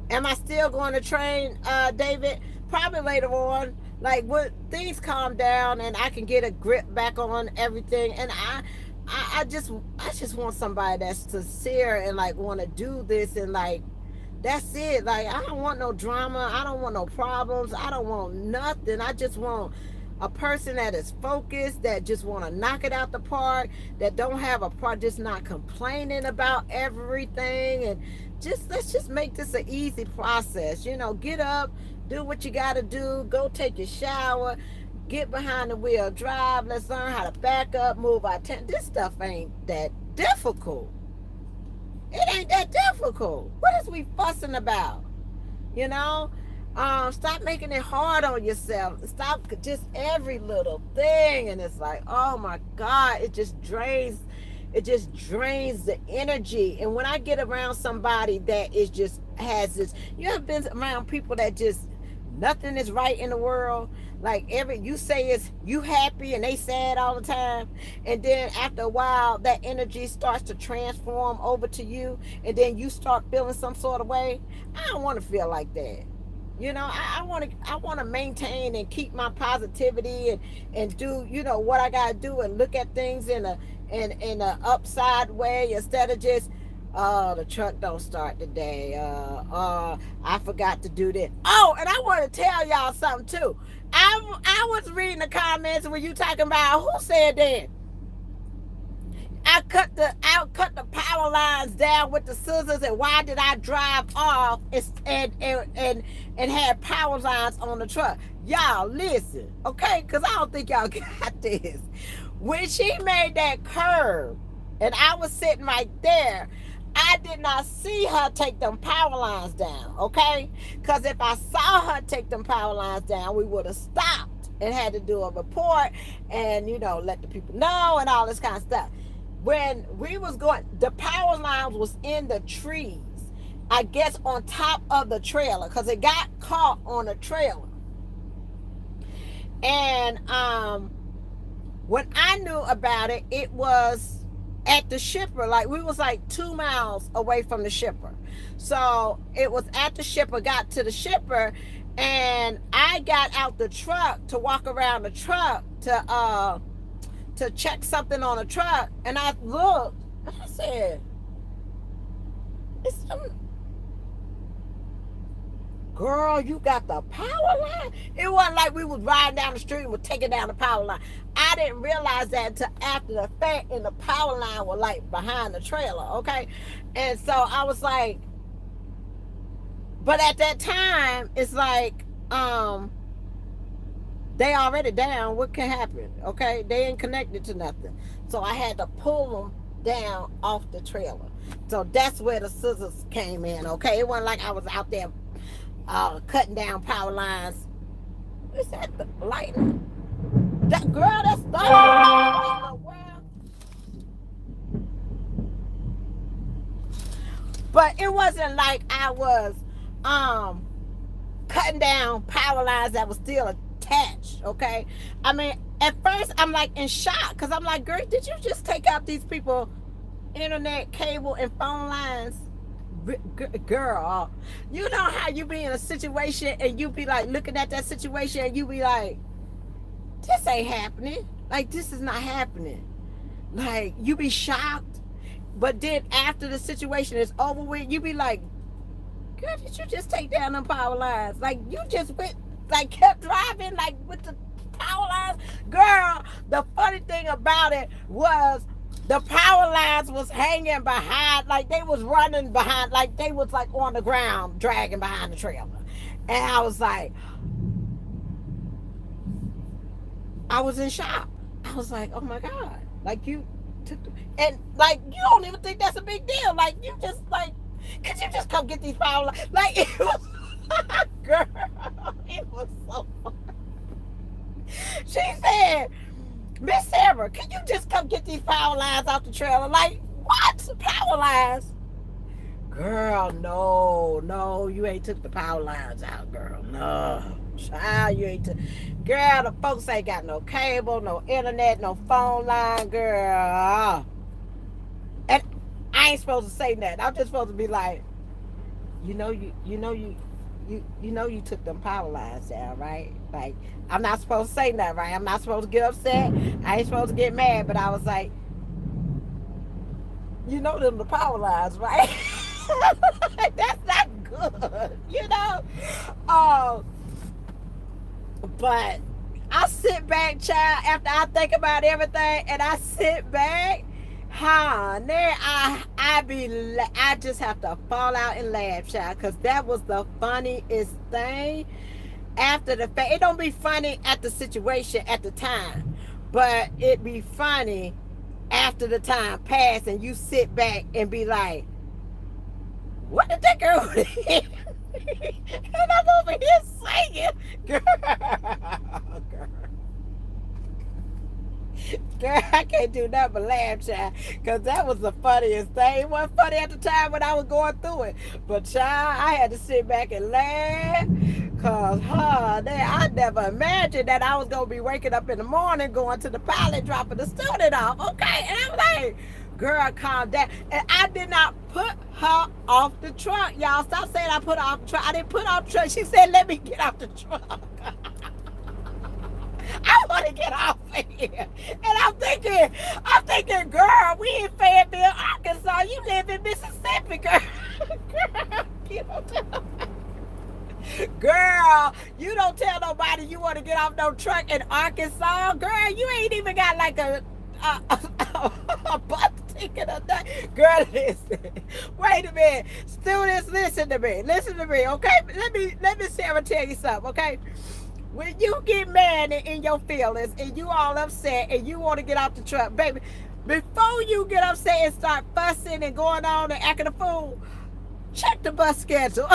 Speaker 1: Am I still going to train, David? Probably later on. Like when things calm down and I can get a grip back on everything, and I just want somebody that's sincere and like want to do this, and like that's it. Like I don't want no drama. I don't want no problems. I don't want nothing. I just want a person that is focused, that just want to knock it out the park, that don't have a part, just not complaining about everything, and just let's just make this an easy process. Get up, do what you got to do, go take your shower, get behind the wheel, drive. Let's learn how to back up, move our tent. This stuff ain't that difficult. It ain't that difficult. What is we fussing about? You know? Stop making it hard on yourself. Stop just every little thing. And it's like, oh my God, it just drains the energy. And when I get around somebody that is just has this, you have been around people that just nothing is right in the world. Like you say is you happy and they sad all the time, and then after a while that energy starts to transform over to you, and then you start feeling some sort of way. I don't want to feel like that. I want to maintain and keep my positivity, and do what I gotta do, and look at things in a upside way, instead of just, oh, the truck don't start today. I forgot to do this. Oh, and I want to tell y'all something too. I was reading the comments where you talking about who said that I cut the power lines down with the scissors, and why did I drive off and had power lines on the truck? Y'all listen, okay? Because I don't think y'all got this. When she made that curve, and I was sitting right there, I did not see her take them power lines down, okay? Because if I saw her take them power lines down, we would have stopped and had to do a report and, let the people know and all this kind of stuff. When we was going, the power lines was in the trees, I guess on top of the trailer, because it got caught on a trailer. And when I knew about it, it was at the shipper. Like we was like 2 miles away from the shipper. So it was at the shipper, got to the shipper, and I got out the truck to walk around the truck to check something on the truck, and I looked and I said, girl, you got the power line? It wasn't like we was riding down the street and was taking down the power line. I didn't realize that until after the fact, and the power line was like behind the trailer, okay? And so I was like, but at that time, it's like, they already down. What can happen? Okay, they ain't connected to nothing. So I had to pull them down off the trailer. So that's where the scissors came in. Okay, it wasn't like I was out there cutting down power lines. Is that the lightning? That girl, that's lightning. But it wasn't like I was cutting down power lines that was still attached, okay? I mean, at first I'm like in shock, because I'm like, girl, did you just take out these people internet cable and phone lines? Girl, you know how you be in a situation and you be like looking at that situation and you be like, this ain't happening. Like, this is not happening. Like, you be shocked, but then after the situation is over with, you be like, girl, did you just take down them power lines? Like, you just went, like, kept driving, like, with the power lines. Girl, the funny thing about it was the power lines was hanging behind, like, they was running behind, like, they was, like, on the ground, dragging behind the trailer. And I was like, I was in shock. I was like, oh, my God. Like, you took the, and, like, you don't even think that's a big deal. Like, you just, like, could you just come get these power lines? Like, it was, girl, it was so funny. She said, Miss Sarah, can you just come get these power lines off the trailer? Like, what? Power lines? Girl, no, no, you ain't took the power lines out, girl. No. Child, you ain't took. Girl, the folks ain't got no cable, no internet, no phone line, girl. And I ain't supposed to say that. I'm just supposed to be like, you took them power lines down, right? Like, I'm not supposed to say that, right? I'm not supposed to get upset. I ain't supposed to get mad, but I was like, them the power lines, right? That's not good. Um, but I sit back, child, after I think about everything, and I sit back, then I just have to fall out and laugh, child, because that was the funniest thing after the fact. It don't be funny at the situation at the time, but it be funny after the time pass and you sit back and be like, what did that girl do? And I'm over here singing, girl. Girl, I can't do nothing but laugh, child, because that was the funniest thing. It wasn't funny at the time when I was going through it, but child, I had to sit back and laugh, because I never imagined that I was going to be waking up in the morning going to the pilot, dropping the student off, okay? And I'm like, girl, calm down. And I did not put her off the truck, y'all. Stop saying I put her off the truck. I didn't put her off the truck. She said, let me get off the truck. I want to get off of here. And I'm thinking, girl, we in Fayetteville, Arkansas. You live in Mississippi, girl. Girl, you don't tell Girl, you don't tell nobody you want to get off no truck in Arkansas. Girl, you ain't even got like a bus ticket or that. Girl, listen. Wait a minute. Students, listen to me. Listen to me, okay? Let me Sarah tell you something, okay? When you get mad in your feelings and you all upset and you want to get off the truck, baby, before you get upset and start fussing and going on and acting a fool, check the bus schedule.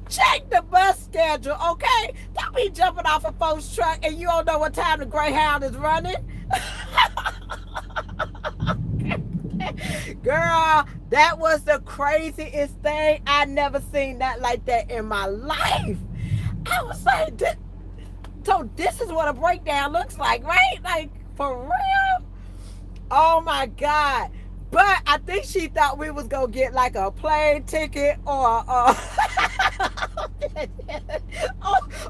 Speaker 1: Check the bus schedule, okay? Don't be jumping off a folks truck and you don't know what time the Greyhound is running. Girl, that was the craziest thing. I never seen that like that in my life. I was like, so this is what a breakdown looks like, right? Like, for real? Oh my God. But I think she thought we was going to get like a plane ticket or or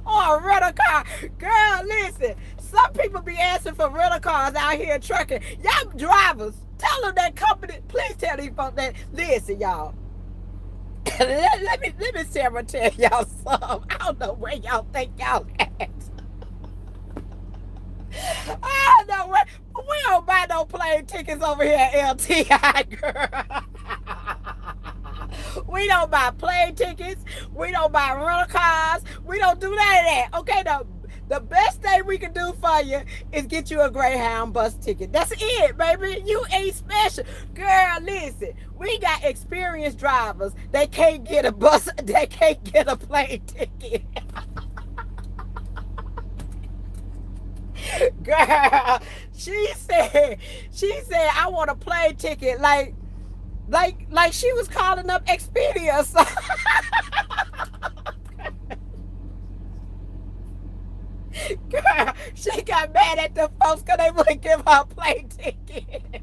Speaker 1: a rental car. Girl, listen. Some people be asking for rental cars out here trucking. Y'all drivers, tell them that company, please tell these folks that, listen, y'all. let me Sarah tell y'all something. I don't know where y'all think y'all at. I don't know where. We don't buy no plane tickets over here at LTI, girl. We don't buy plane tickets. We don't buy rental cars. We don't do that. Okay, the best thing we can do for you is get you a Greyhound bus ticket. That's it, baby. You ain't special. Girl, listen. We got experienced drivers. They can't get a bus. They can't get a plane ticket. Girl, she said, I want a plane ticket like she was calling up Expedia or something. Girl, she got mad at the folks because they wouldn't give her a plane ticket.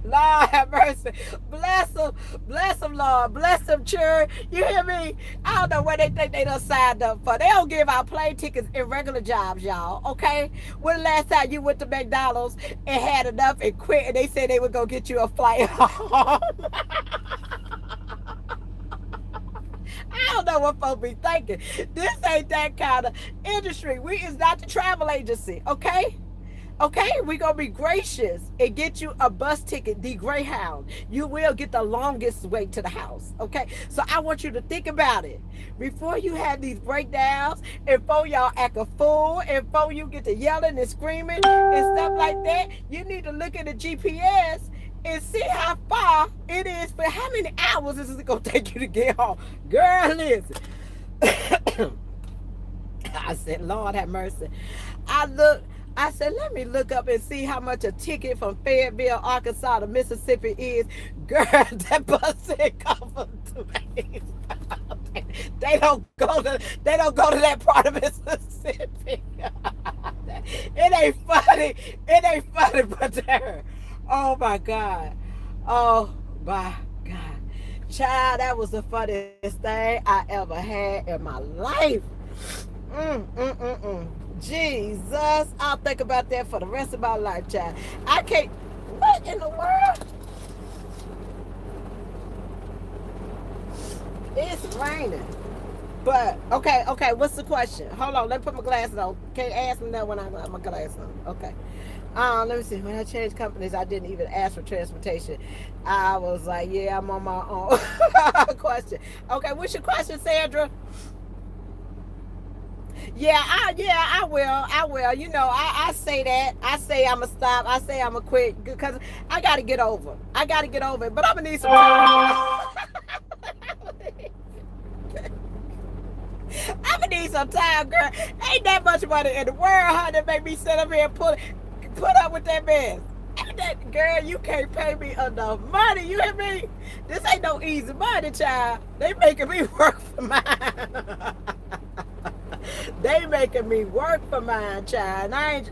Speaker 1: Lord have mercy. Bless them, Lord. Bless them, church. You hear me? I don't know what they think they done signed up for. They don't give out plane tickets in regular jobs, y'all. Okay? When the last time you went to McDonald's and had enough and quit and they said they would go get you a flight home? I don't know what folks be thinking. This ain't that kind of industry. We is not the travel agency, okay? Okay, we're going to be gracious and get you a bus ticket, the Greyhound. You will get the longest way to the house, okay? So I want you to think about it. Before you have these breakdowns, and before y'all act a fool, and before you get to yelling and screaming and stuff like that, you need to look at the GPS and see how far it is, for how many hours is it going to take you to get home. Girl, listen. I said, Lord have mercy. I said, let me look up and see how much a ticket from Fayetteville, Arkansas to Mississippi is. Girl, that bus said come for 2 days. They don't go to that part of Mississippi. It ain't funny. It ain't funny, but there. Oh my God. Oh my God. Child, that was the funniest thing I ever had in my life. Jesus. I'll think about that for the rest of my life, child. I can't. What in the world? It's raining. But okay. What's the question? Hold on. Let me put my glasses on. Can't ask me that when I got my glasses on. Okay. Let me see. When I changed companies, I didn't even ask for transportation. I was like, yeah, I'm on my own. Question. Okay, what's your question, Sandra? I will. I will. You know, I say that. I say I'ma stop. I say I'ma quit because I gotta get over. I gotta get over it. But I'm gonna need some time. I'm gonna need some time, girl. Ain't that much money in the world, huh? That make me sit up here and put up with that mess. Ain't that, girl? You can't pay me enough money. You hear me? This ain't no easy money, child. They making me work for mine. They making me work for mine, child. And I ain't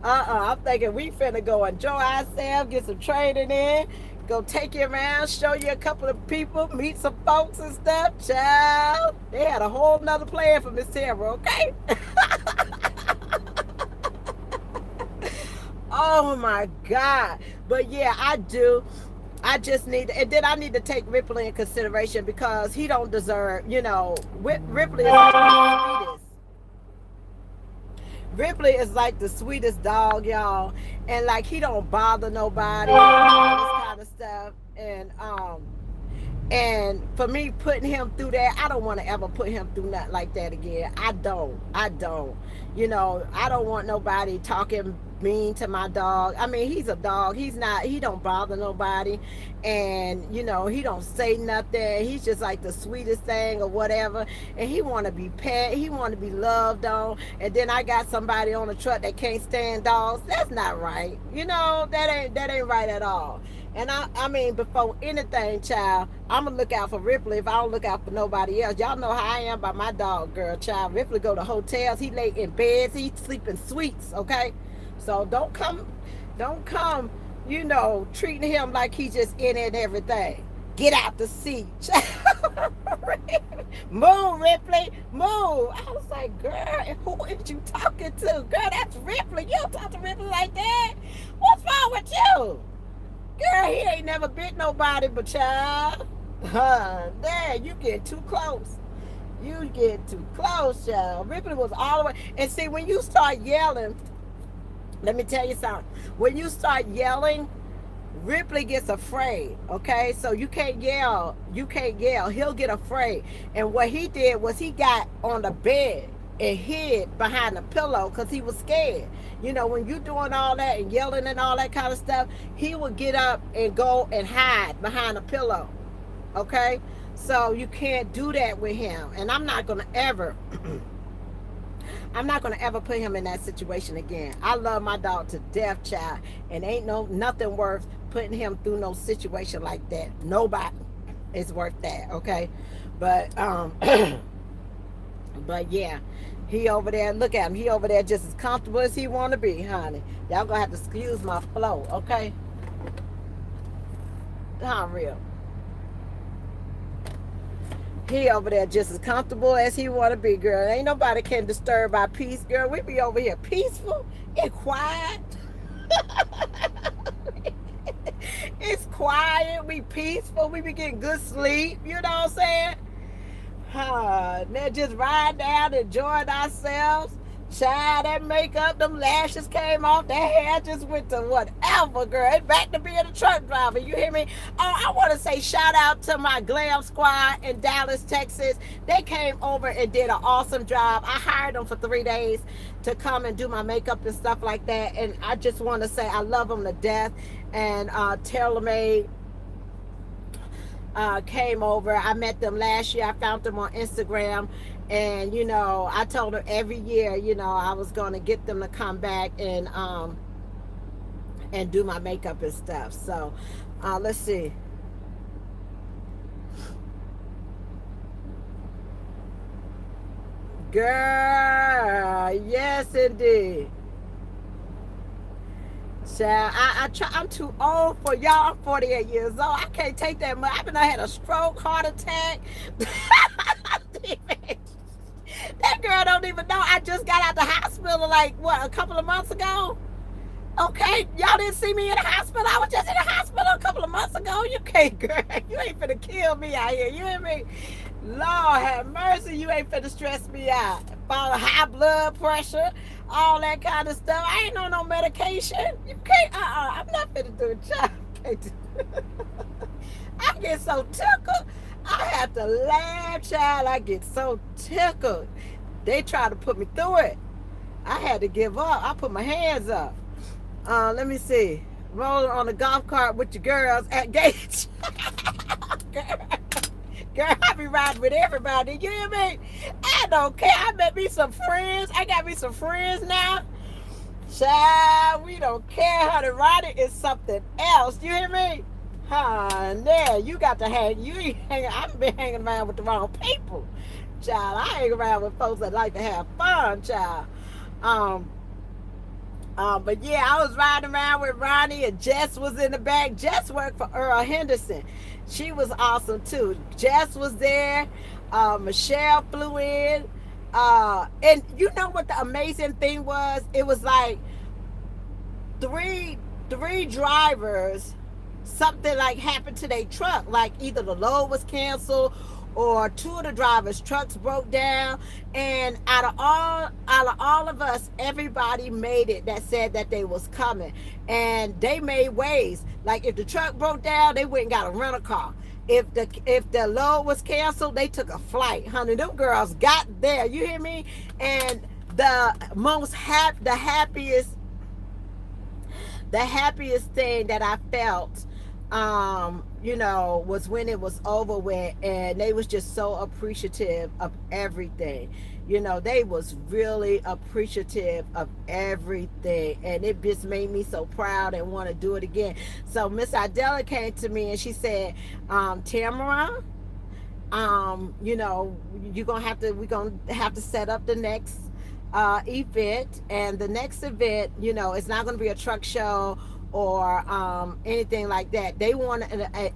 Speaker 1: I'm thinking we finna go enjoy ourselves, get some training in, go take you around, show you a couple of people, meet some folks and stuff, child. They had a whole nother plan for Miss Tara, okay? Oh my God. But yeah, I do. I just need, and then I need to take Ripley in consideration because he don't deserve, you know, Ripley is like the sweetest. Ripley is like the sweetest dog, y'all, and like he don't bother nobody, all this kind of stuff, and for me putting him through that, I don't want to ever put him through nothing like that again. I don't. You know, I don't want nobody talking mean to my dog. I mean, he's a dog. He don't bother nobody. And, you know, he don't say nothing. He's just like the sweetest thing or whatever. And he want to be pet. He want to be loved on. And then I got somebody on the truck that can't stand dogs. That's not right. You know, that ain't right at all. And I mean, before anything, child, I'm gonna look out for Ripley if I don't look out for nobody else. Y'all know how I am by my dog, girl, child. Ripley go to hotels, he lay in beds, he sleep in suites, okay? So don't come, you know, treating him like he just in it and everything. Get out the seat. Move, Ripley, move. I was like, girl, who is you talking to? Girl, that's Ripley. You don't talk to Ripley like that. What's wrong with you? Girl, he ain't never bit nobody but child. There, you get too close. You get too close, child. Ripley was all the way. And see, when you start yelling, let me tell you something. When you start yelling, Ripley gets afraid, okay? So you can't yell. You can't yell. He'll get afraid. And what he did was he got on the bed and hid behind the pillow because he was scared. You know, when you doing all that and yelling and all that kind of stuff, he would get up and go and hide behind a pillow, okay? So you can't do that with him. And I'm not going to ever put him in that situation again. I love my dog to death, child, and ain't nothing worth putting him through no situation like that. Nobody is worth that, okay? But but yeah, he over there, look at him, he over there just as comfortable as he want to be, honey. Y'all gonna have to excuse my flow, okay? Huh, real. He over there just as comfortable as he want to be, girl. Ain't nobody can disturb our peace, girl. We be over here peaceful and quiet. It's quiet. We peaceful. We be getting good sleep. You know what I'm saying? They're just riding down, enjoying ourselves. Child, that makeup, them lashes came off. That hair just went to whatever, girl. It's back to being a truck driver. You hear me? Oh, I want to say shout out to my glam squad in Dallas, Texas. They came over and did an awesome job. I hired them for 3 days to come and do my makeup and stuff like that. And I just want to say I love them to death. And TaylorMade came over. I met them last year. I found them on Instagram, And I told her every year, I was going to get them to come back and do my makeup and stuff. So let's see. Girl, yes indeed. Child, I'm too old for y'all. I'm 48 years old. I can't take that much. I had a stroke, heart attack. That girl don't even know. I just got out the hospital like what, a couple of months ago. Okay, y'all didn't see me in the hospital. I was just in the hospital a couple of months ago. You can't, girl. You ain't finna kill me out here. You hear me? Lord have mercy. You ain't finna stress me out. Follow high blood pressure, all that kind of stuff. I ain't on no medication. You can't. I'm not finna do it, child. Can't do it. I get so tickled. I have to laugh, child. I get so tickled. They try to put me through it. I had to give up. I put my hands up. Let me see. Rolling on the golf cart with your girls at Gates. Girl, I be riding with everybody. You hear me? I don't care. I met me some friends. I got me some friends now. Child, we don't care. How to ride it is something else. You hear me? Honey, you got to hang. You ain't hanging. I've been hanging around with the wrong people. Child, I hang around with folks that like to have fun, child. Um, but yeah, I was riding around with Ronnie and Jess was in the back. Jess worked for Earl Henderson. She was awesome too. Jess was there. Michelle flew in. And you know what the amazing thing was? It was like three drivers, something like happened to their truck, like either the load was canceled or two of the drivers trucks broke down, and out of all of us, everybody made it that said that they was coming, and they made ways. Like if the truck broke down, they went and got a rental car. If the load was canceled, they took a flight. Honey, them girls got there. You hear me? And the happiest thing that I felt, was when it was over with, and they was just so appreciative of everything. They was really appreciative of everything, and it just made me so proud and want to do it again. So Miss Idella came to me and she said, Tamara, we're gonna have to set up the next event, and the next event, it's not going to be a truck show or anything like that. They want a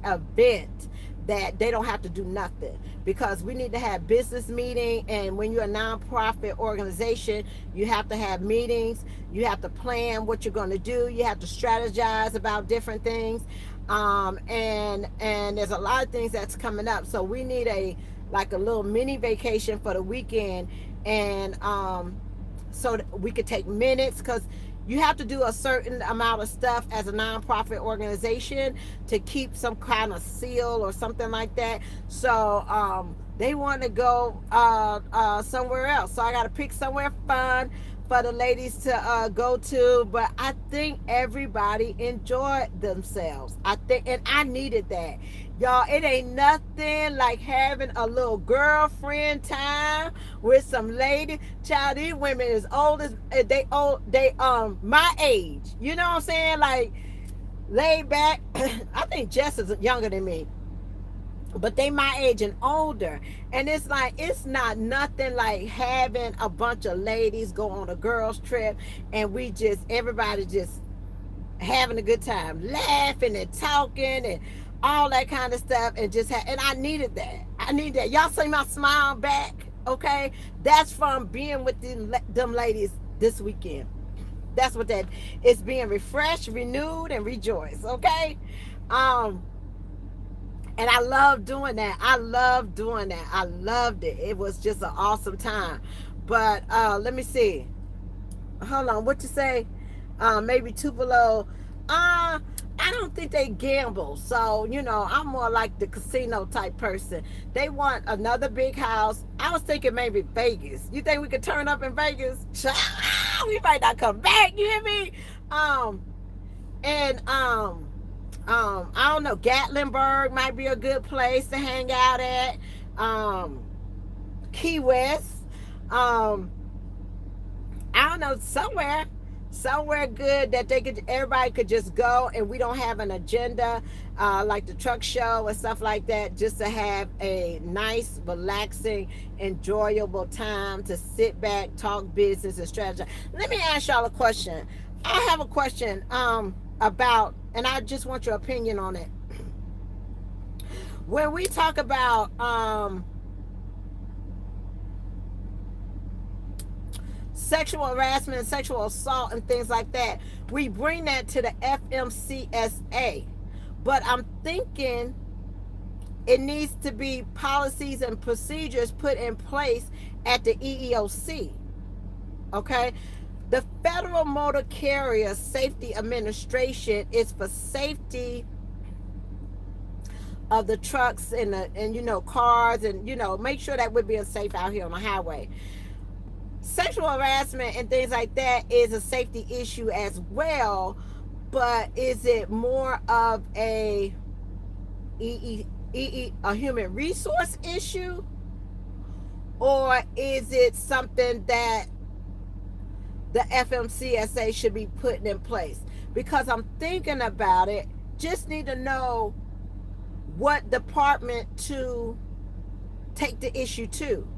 Speaker 1: event that they don't have to do nothing, because we need to have business meeting, and when you're a nonprofit organization, you have to have meetings. You have to plan what you're going to do. You have to strategize about different things, and there's a lot of things that's coming up. So we need a little mini vacation for the weekend, and so that we could take minutes, because you have to do a certain amount of stuff as a nonprofit organization to keep some kind of seal or something like that. So they want to go somewhere else. So I got to pick somewhere fun for the ladies to go to. But I think everybody enjoyed themselves. I think, and I needed that. Y'all, it ain't nothing like having a little girlfriend time with some lady. Child, these women is old as they my age. You know what I'm saying? Like laid back. I think Jess is younger than me, but they my age and older. And it's like, it's not nothing like having a bunch of ladies go on a girls trip, and everybody just having a good time, laughing and talking and all that kind of stuff, and and I needed that. Y'all see my smile back? Okay, that's from being with them ladies this weekend. That's what that is, being refreshed, renewed, and rejoiced. Okay. And I love doing that. I loved it. It was just an awesome time. But let me see. Hold on. What you say? Maybe Tupelo. I don't think they gamble. So, I'm more like the casino type person. They want another big house. I was thinking maybe Vegas. You think we could turn up in Vegas? We might not come back. You hear me? And I don't know, Gatlinburg might be a good place to hang out at. Key West. Um, I don't know, somewhere good that everybody could just go, and we don't have an agenda like the truck show and stuff like that, just to have a nice, relaxing, enjoyable time to sit back, talk business, and strategize. Let me ask y'all a question. I have a question about, and I just want your opinion on it. When we talk about sexual harassment and sexual assault and things like that, we bring that to the FMCSA. But I'm thinking it needs to be policies and procedures put in place at the EEOC. Okay? The Federal Motor Carrier Safety Administration is for safety of the trucks and cars, and make sure that we're being safe out here on the highway. Sexual harassment and things like that is a safety issue as well, but is it more of a human resource issue, or is it something that the FMCSA should be putting in place? Because I'm thinking about it, just need to know what department to take the issue to.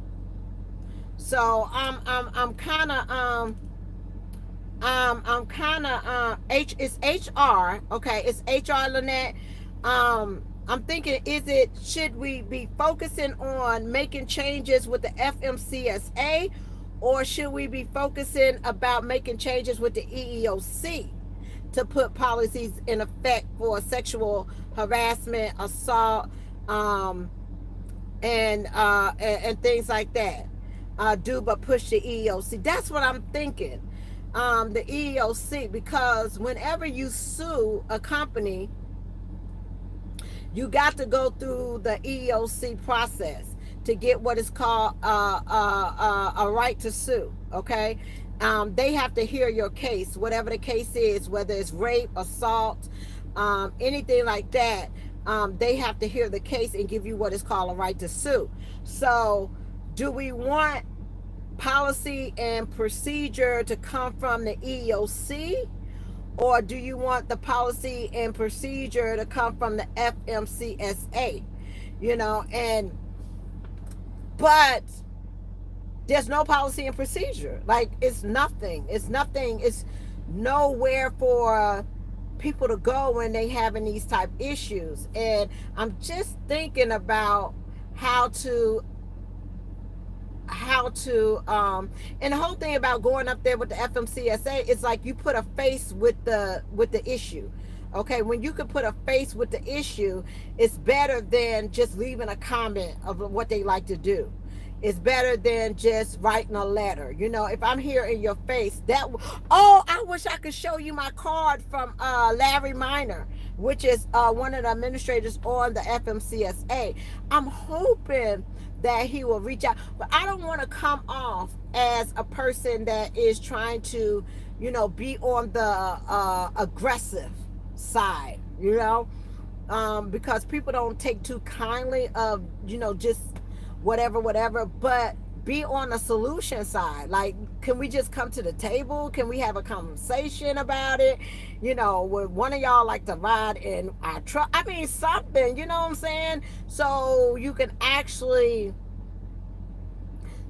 Speaker 1: So I'm kind of it's HR. Okay, it's HR, Lynette. I'm thinking, should we be focusing on making changes with the FMCSA, or should we be focusing about making changes with the EEOC to put policies in effect for sexual harassment, assault, and things like that? Do but push the EEOC. That's what I'm thinking. The EEOC, because whenever you sue a company, you got to go through the EEOC process to get what is called a right to sue. Okay, they have to hear your case, whatever the case is, whether it's rape, assault, anything like that. They have to hear the case and give you what is called a right to sue. So, do we want policy and procedure to come from the EEOC, or do you want the policy and procedure to come from the FMCSA? But there's no policy and procedure. Like, it's nothing. It's nowhere for people to go when they having these type issues. And I'm just thinking about how to and the whole thing about going up there with the FMCSA is like you put a face with the issue. Okay, when you can put a face with the issue, it's better than just leaving a comment of what they like to do. It's better than just writing a letter. If I'm here in your face, I wish I could show you my card from Larry Minor, which is one of the administrators on the FMCSA. I'm hoping that he will reach out, but I don't want to come off as a person that is trying to, be on the aggressive side, because people don't take too kindly of, just whatever, but be on the solution side. Like, can we just come to the table? Can we have a conversation about it? Would one of y'all like to ride in our truck? I mean, something, you know what I'm saying? So you can actually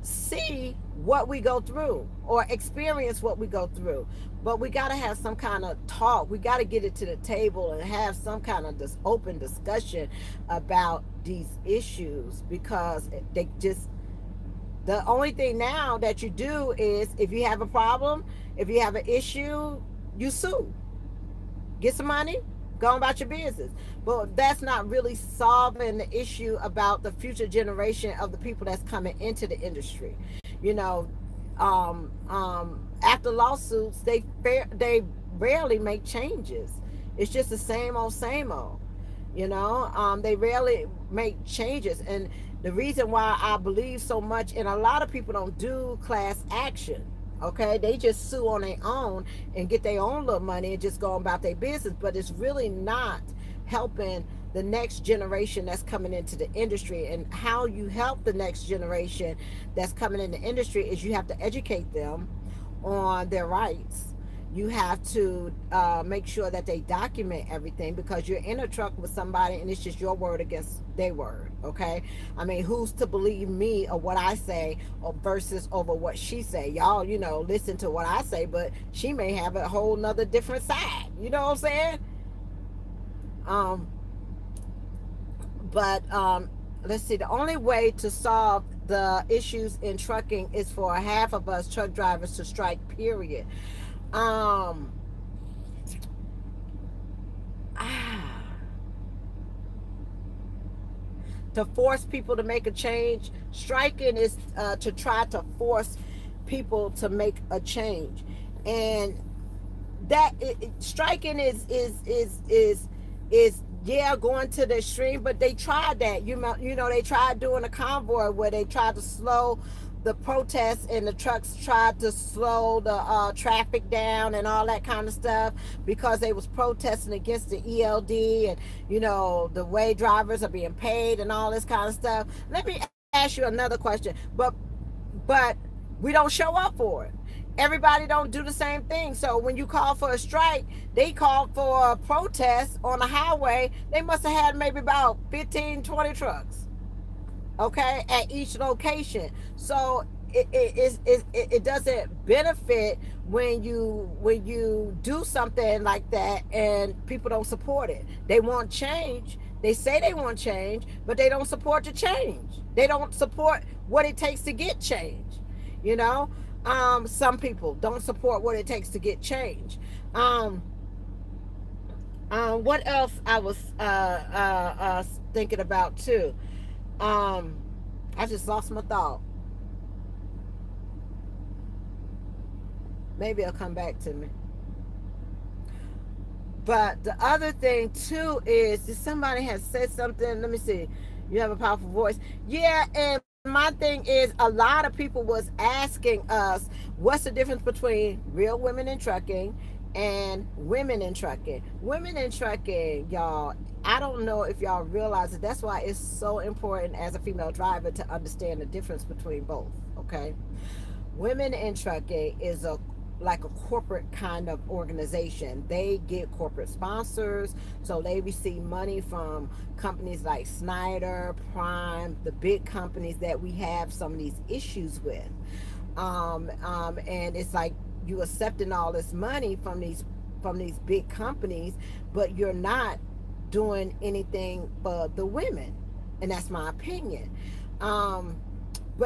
Speaker 1: see what we go through or experience what we go through. But we got to have some kind of talk. We got to get it to the table and have some kind of this open discussion about these issues, because the only thing now that you do is, if you have a problem, if you have an issue, you sue, get some money, go about your business. But that's not really solving the issue about the future generation of the people that's coming into the industry. After lawsuits, they rarely make changes. It's just the same old. They rarely make changes. And the reason why I believe so much, and a lot of people don't do class action. Okay, they just sue on their own and get their own little money and just go about their business. But it's really not helping the next generation that's coming into the industry. And how you help the next generation that's coming in the industry is you have to educate them on their rights. You have to make sure that they document everything, because you're in a truck with somebody and it's just your word against their word. Okay, I mean, who's to believe me or what I say, or versus over what she say? Y'all, listen to what I say, but she may have a whole nother different side. You know what I'm saying? um but let's see, the only way to solve the issues in trucking is for half of us truck drivers to strike, period. um ah, to force people to make a change. Striking is to try to force people to make a change. And that striking is yeah, going to the extreme. But they tried that. They tried doing a convoy where they tried to slow the protests, and the trucks tried to slow the traffic down and all that kind of stuff, because they was protesting against the ELD, and the way drivers are being paid and all this kind of stuff. Let me ask you another question. But we don't show up for it. Everybody don't do the same thing. So when you call for a strike, they called for a protest on a highway. They must have had maybe about 15, 20 trucks, okay, at each location. So it doesn't benefit when you do something like that and people don't support it. They want change. They say they want change, but they don't support the change. They don't support what it takes to get change. You know, some people don't support what it takes to get change. Um, what else I was thinking about too? Um, I just lost my thought. Maybe it'll come back to me. But the other thing too is, if somebody has said something, let me see. You have a powerful voice. Yeah, and my thing is, a lot of people was asking us, what's the difference between real women in trucking and women in trucking? Women in trucking, y'all, I don't know if y'all realize it. That's why it's so important as a female driver to understand the difference between both. Okay, women in trucking is a like a corporate kind of organization. They get corporate sponsors, so they receive money from companies like Snyder, Prime, the big companies that we have some of these issues with. And it's like you accepting all this money from these big companies, but you're not doing anything for the women, and that's my opinion. Um,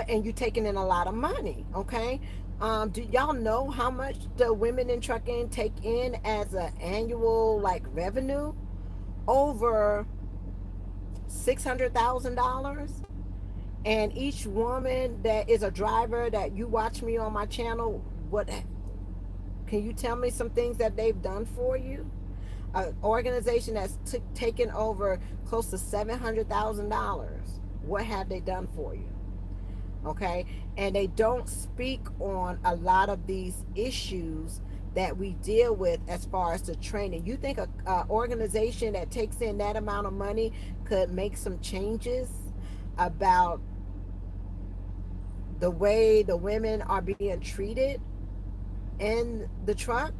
Speaker 1: and you're taking in a lot of money. Okay, do y'all know how much the women in trucking take in as an annual like revenue? Over $600,000. And each woman that is a driver that you watch me on my channel, what can you tell me some things that they've done for you? An organization that's taken over close to $700,000. What have they done for you? Okay, and they don't speak on a lot of these issues that we deal with as far as the training. You think a organization that takes in that amount of money could make some changes about the way the women are being treated in the truck?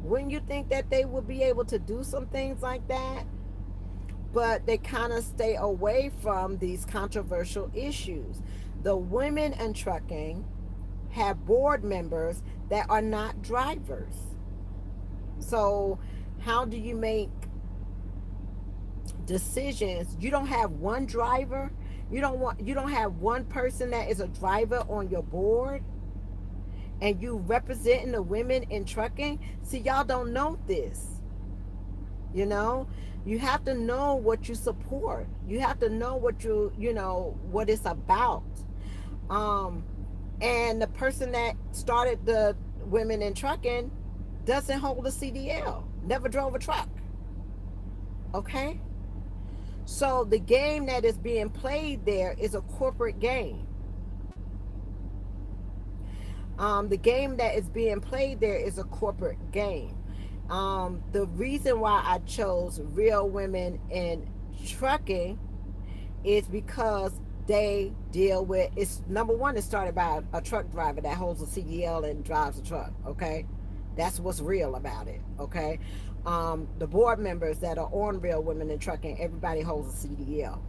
Speaker 1: Wouldn't you think that they would be able to do some things like that? But they kind of stay away from these controversial issues. The women in trucking have board members that are not drivers. So how do you make decisions? You don't have one driver. You don't have one person that is a driver on your board, and you representing the women in trucking. See, y'all don't know this. You know, you have to know what you support. You have to know what it's about. Um, and the person that started the women in trucking doesn't hold a CDL, never drove a truck. Okay, so the game that is being played there is a corporate game. The game that is being played there is a corporate game. The reason why I chose real women in trucking is because they deal with, it's number one, it started by a truck driver that holds a CDL and drives a truck. Okay, that's what's real about it. Okay, the board members that are on Real Women in Trucking, everybody holds a CDL.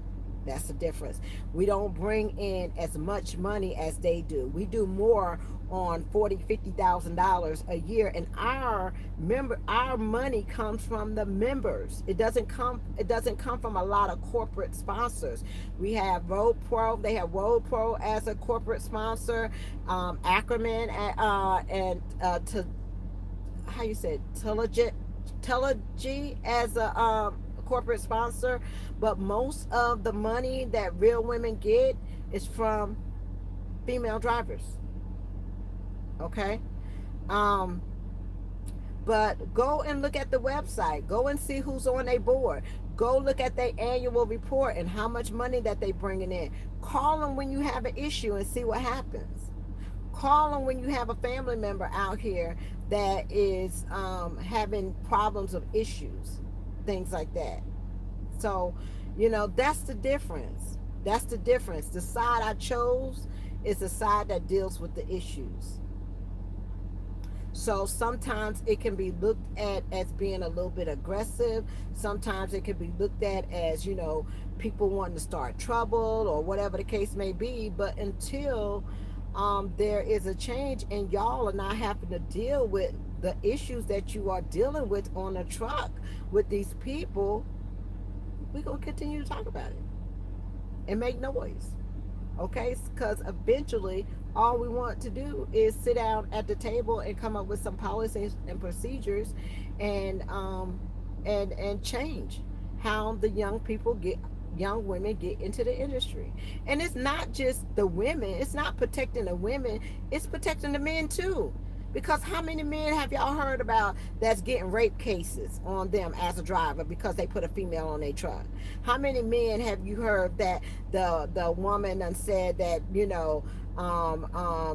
Speaker 1: That's the difference. We don't bring in as much money as they do. We do more on $40,000-$50,000 a year, and our money comes from the members. It doesn't come from a lot of corporate sponsors. We have Road Pro. They have Road Pro as a corporate sponsor. Ackerman and to how you said Telegy as a corporate sponsor, but most of the money that Real Women get is from female drivers. Okay, um, but go and look at the website. Go and see who's on their board. Go look at their annual report and how much money that they bringing in. Call them when you have an issue and see what happens. Call them when you have a family member out here that is having problems of issues, things like that. So, that's the difference. That's the difference. The side I chose is the side that deals with the issues. So sometimes it can be looked at as being a little bit aggressive. Sometimes it can be looked at as, people wanting to start trouble or whatever the case may be. But until there is a change and y'all are not having to deal with the issues that you are dealing with on a truck with these people, we're going to continue to talk about it and make noise. Okay, because eventually all we want to do is sit down at the table and come up with some policies and procedures and change how the young women get into the industry. And it's not just the women, it's not protecting the women, it's protecting the men too. Because how many men have y'all heard about that's getting rape cases on them as a driver because they put a female on their truck? How many men have you heard that the woman done said that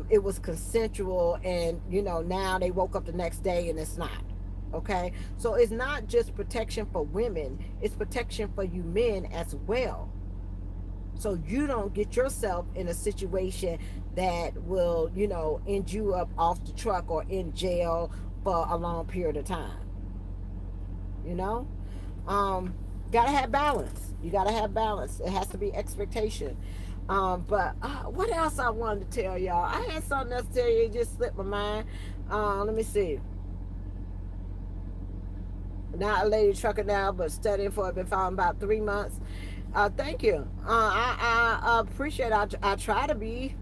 Speaker 1: it was consensual and now they woke up the next day and it's not? Okay, so it's not just protection for women, it's protection for you men as well, so you don't get yourself in a situation that will end you up off the truck or in jail for a long period of time. you know Gotta have balance. You gotta have balance. It has to be expectation. But what else I wanted to tell y'all? I had something else to tell you, it just slipped my mind. Let me see. Not a lady trucker now, but studying for it. Been following about 3 months. Thank you. I appreciate it. I try to be.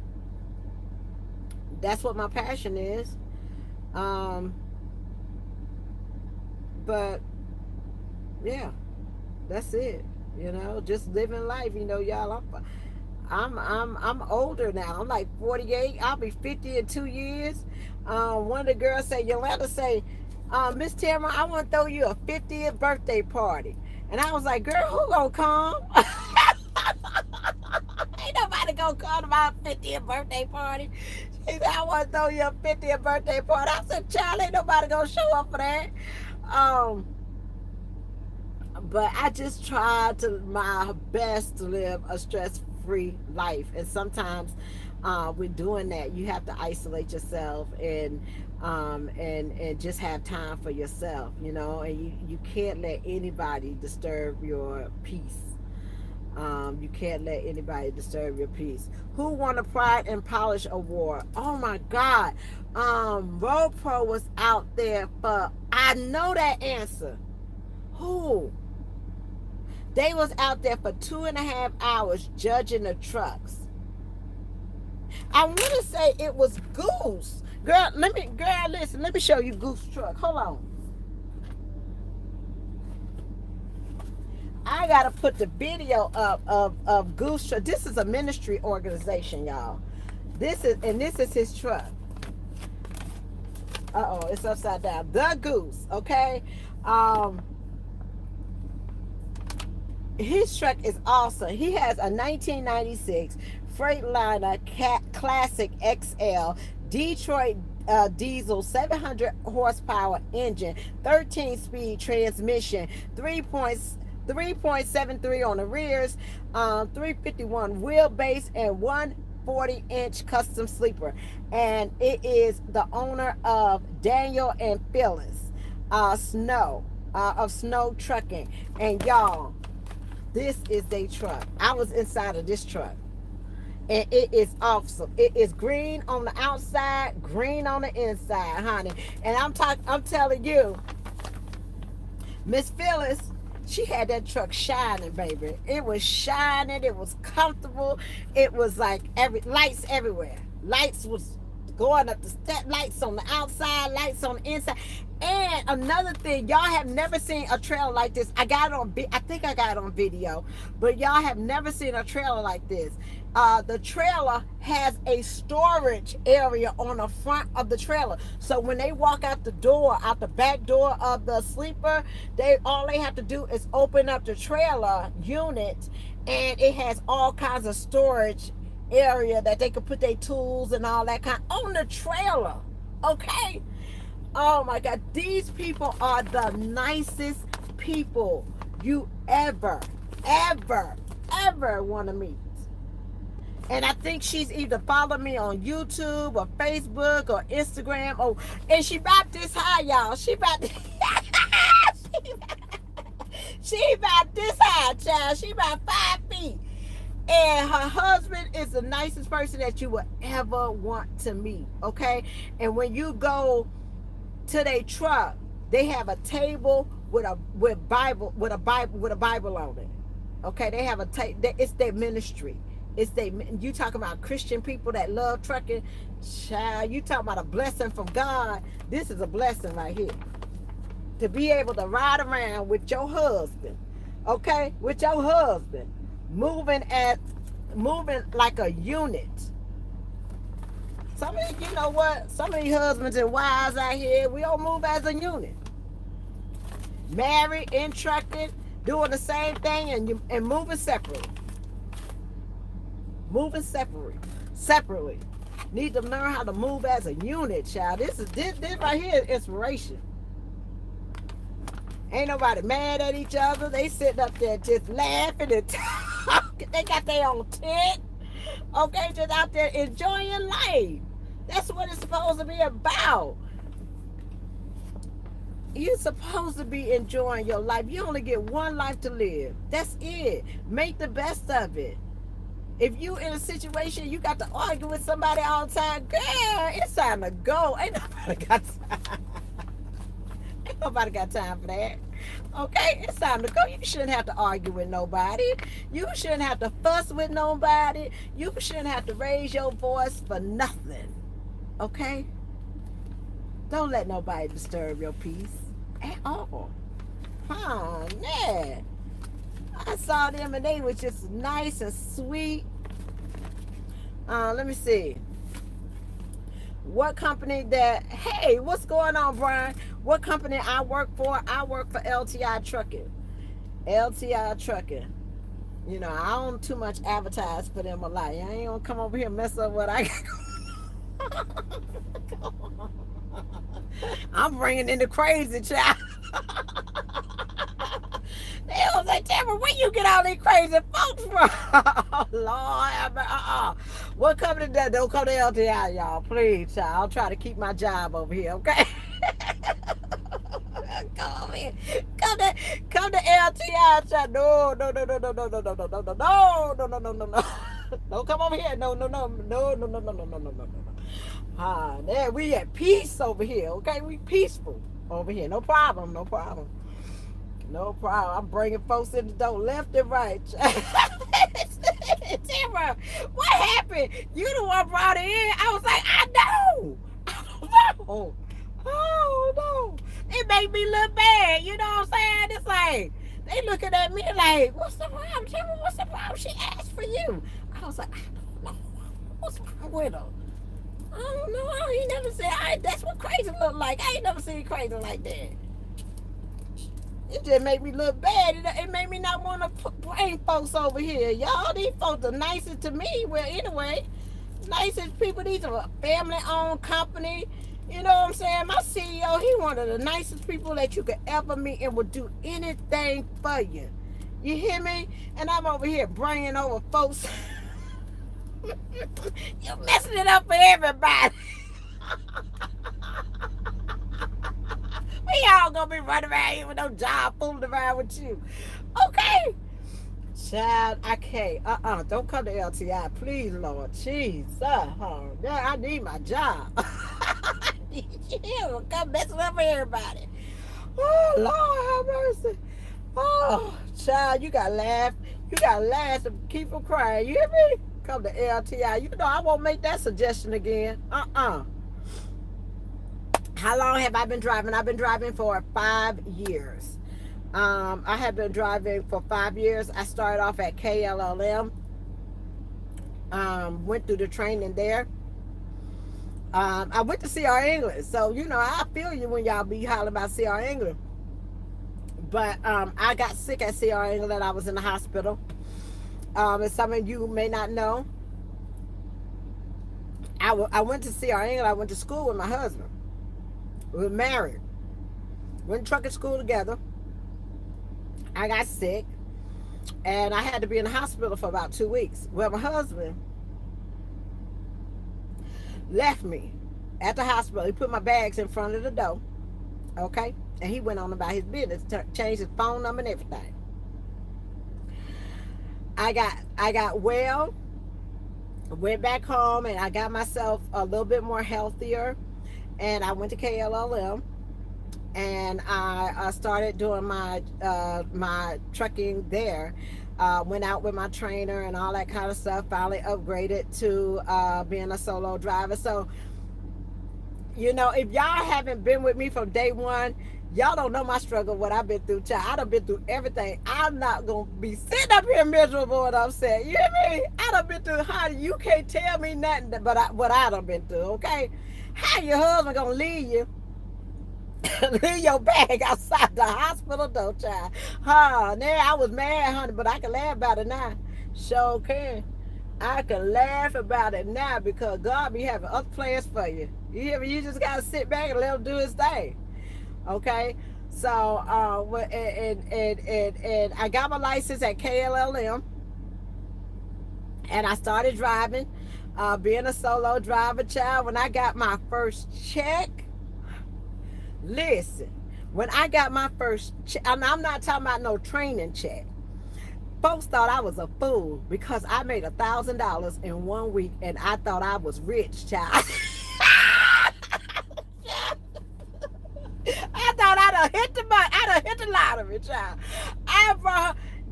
Speaker 1: That's what my passion is. But yeah, that's it. Just living life. Y'all. I'm older now. I'm like 48. I'll be 50 in 2 years. One of the girls said, Yolanda say, Miss Tamara, I want to throw you a 50th birthday party. And I was like, girl, who gonna come? Ain't nobody gonna come to my 50th birthday party. She said, I want to throw you a 50th birthday party. I said, child, ain't nobody gonna show up for that. But I just try to my best to live a stress-free life. And sometimes with doing that, you have to isolate yourself and just have time for yourself, and you can't let anybody disturb your peace. You can't let anybody disturb your peace. Who won a Pride and Polish Award? Oh my God. Road Pro was out there for, I know that answer. Who? They was out there for 2.5 hours judging the trucks. I want to say it was Goose. Girl, listen, let me show you Goose truck. Hold on. I gotta put the video up of Goose truck. This is a ministry organization, y'all. This is his truck. It's upside down. The Goose, okay? His truck is awesome. He has a 1996 Freightliner Classic XL Detroit diesel, 700 horsepower engine, 13-speed transmission, 3.73 on the rears, 351 wheelbase, and 140-inch custom sleeper. And it is the owner of Daniel and Phyllis Snow of Snow Trucking. And y'all, this is their truck. I was inside of this truck, and it is awesome. It is green on the outside, green on the inside, honey. And I'm telling you, Miss Phyllis, she had that truck shining, baby. It was shining. It was comfortable. It was like lights everywhere. Lights was going up the step. Lights on the outside. Lights on the inside. And another thing, y'all have never seen a trailer like this. I think I got it on video, but y'all have never seen a trailer like this. The trailer has a storage area on the front of the trailer. So when they walk out the back door of the sleeper, all they have to do is open up the trailer unit, and it has all kinds of storage area that they could put their tools and all that kind on the trailer. Okay. Oh my God, these people are the nicest people you ever want to meet. And I think she's either following me on YouTube or Facebook or Instagram. And she about this high, y'all. She about this high, child. She about 5 feet. And her husband is the nicest person that you will ever want to meet. Okay? And when you go to their truck, they have a table with a Bible on it. Okay, they have it's their ministry. You talking about Christian people that love trucking, child. You talking about a blessing from God. This is a blessing right here, to be able to ride around with your husband. Okay, with your husband, moving like a unit. You know what? Some of these husbands and wives out here, we all move as a unit. Married, in trucking, doing the same thing, and moving separately. Separately. Need to learn how to move as a unit, child. This right here is inspiration. Ain't nobody mad at each other. They sitting up there just laughing and talking. They got their own tent. Okay, just out there enjoying life. That's what it's supposed to be about. You're supposed to be enjoying your life. You only get one life to live. That's it. Make the best of it. If you in a situation you got to argue with somebody all the time, girl, it's time to go. Ain't nobody got time for that. Okay, it's time to go. You shouldn't have to argue with nobody. You shouldn't have to fuss with nobody. You shouldn't have to raise your voice for nothing. Okay? Don't let nobody disturb your peace at all. Yeah. I saw them and they were just nice and sweet. Let me see. What company what's going on, Brian? What company I work for? I work for LTI Trucking. LTI Trucking. You know, I don't too much advertise for them a lot. I ain't gonna come over here and mess up what I got. I'm bringing in the crazy, child. They was like, Tamara, where you get all these crazy folks from? Oh, Lord. What company does? Don't come to LTI, y'all. Please, child. I'll try to keep my job over here, okay? Come in. Come to LTI, child. No. Don't come over here. No. There we at peace over here, okay? We peaceful over here. No problem. I'm bringing folks in the door left and right. Tamara, what happened? You the one brought it in. I was like, I don't know. Oh, no. It made me look bad. You know what I'm saying? It's like, they looking at me like, what's the problem, Tamara? What's the problem? She asked for you. I was like, I don't know. What's wrong with her? I don't know. I ain't never said, that's what crazy look like. I ain't never seen crazy like that. It just made me look bad. It made me not want to bring folks over here. Y'all, these folks are nicest to me. Well, anyway, nicest people. These are a family-owned company. You know what I'm saying? My CEO, he one of the nicest people that you could ever meet and would do anything for you. You hear me? And I'm over here bringing over folks. You messing it up for everybody. We all gonna be running around here with no job, fooling around with you. Okay. Child, I can't. Don't come to LTI, please, Lord. Jesus. Yeah, I need my job. You come messing up for everybody. Oh, Lord, have mercy. Oh, child, you got to laugh. You got to laugh and keep from crying. You hear me? Come to LTI. You know, I won't make that suggestion again. How long have I been driving? I've been driving for 5 years. I have been driving for 5 years. I started off at KLLM. Went through the training there. I went to CR England. So, you know, I feel you when y'all be hollering about CR England. But I got sick at CR England. I was in the hospital. As some of you may not know, I went to CR England. I went to school with my husband. We were married. Went to trucking school together. I got sick. And I had to be in the hospital for about 2 weeks. Well, my husband left me at the hospital. He put my bags in front of the door. Okay? And he went on about his business, changed his phone number and everything. I got well, went back home, and I got myself a little bit more healthier. And I went to KLLM, and I started doing my trucking there. Went out with my trainer and all that kind of stuff. Finally upgraded to being a solo driver. So, you know, if y'all haven't been with me from day one, y'all don't know my struggle, what I've been through, child. I done been through everything. I'm not going to be sitting up here miserable and upset. You hear me? I done been through, honey, you can't tell me nothing but what I done been through, okay? How your husband going to leave you? Leave your bag outside the hospital, though, child. Now I was mad, honey, but I can laugh about it now. Sure can. I can laugh about it now because God be having other plans for you. You hear me? You just got to sit back and let him do his thing. Okay? So, and I got my license at KLLM, and I started driving, being a solo driver, child. When I got my first check, listen, when I got my first check, and I'm not talking about no training check. Folks thought I was a fool because I made $1,000 in 1 week, and I thought I was rich, child. I thought I'd have hit the lottery, child.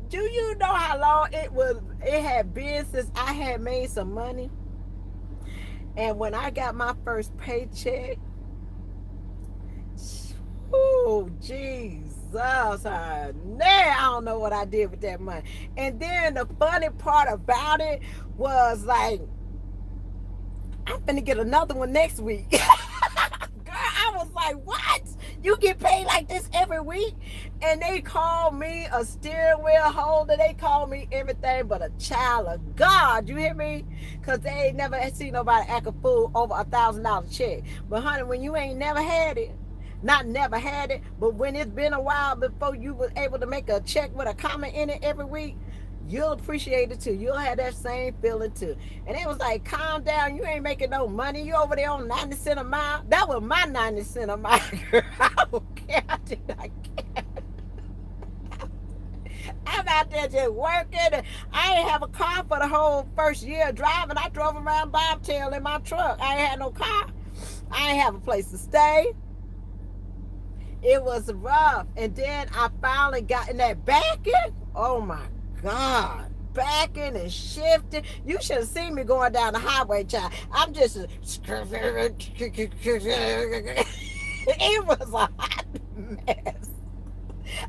Speaker 1: Do you know how long it had been since I had made some money? And when I got my first paycheck, oh, Jesus. Now I don't know what I did with that money. And then the funny part about it was like, I'm finna get another one next week. Girl, I was like, what? You get paid like this every week? And they call me a steering wheel holder. They call me everything but a child of God. You hear me? Because they ain't never seen nobody act a fool over $1,000 check. But honey, when you ain't never had it, not never had it, but when it's been a while before you were able to make a check with a comment in it every week, you'll appreciate it too. You'll have that same feeling too. And it was like, calm down. You ain't making no money. You over there on 90 cents a mile. That was my 90 cents a mile, girl. I don't care. I did not care. I'm out there just working. I ain't have a car for the whole first year driving. I drove around bobtail in my truck. I ain't had no car. I ain't have a place to stay. It was rough. And then I finally got in that backing. Oh my God. Backing and shifting. You should have seen me going down the highway, child. I'm just it was a hot mess.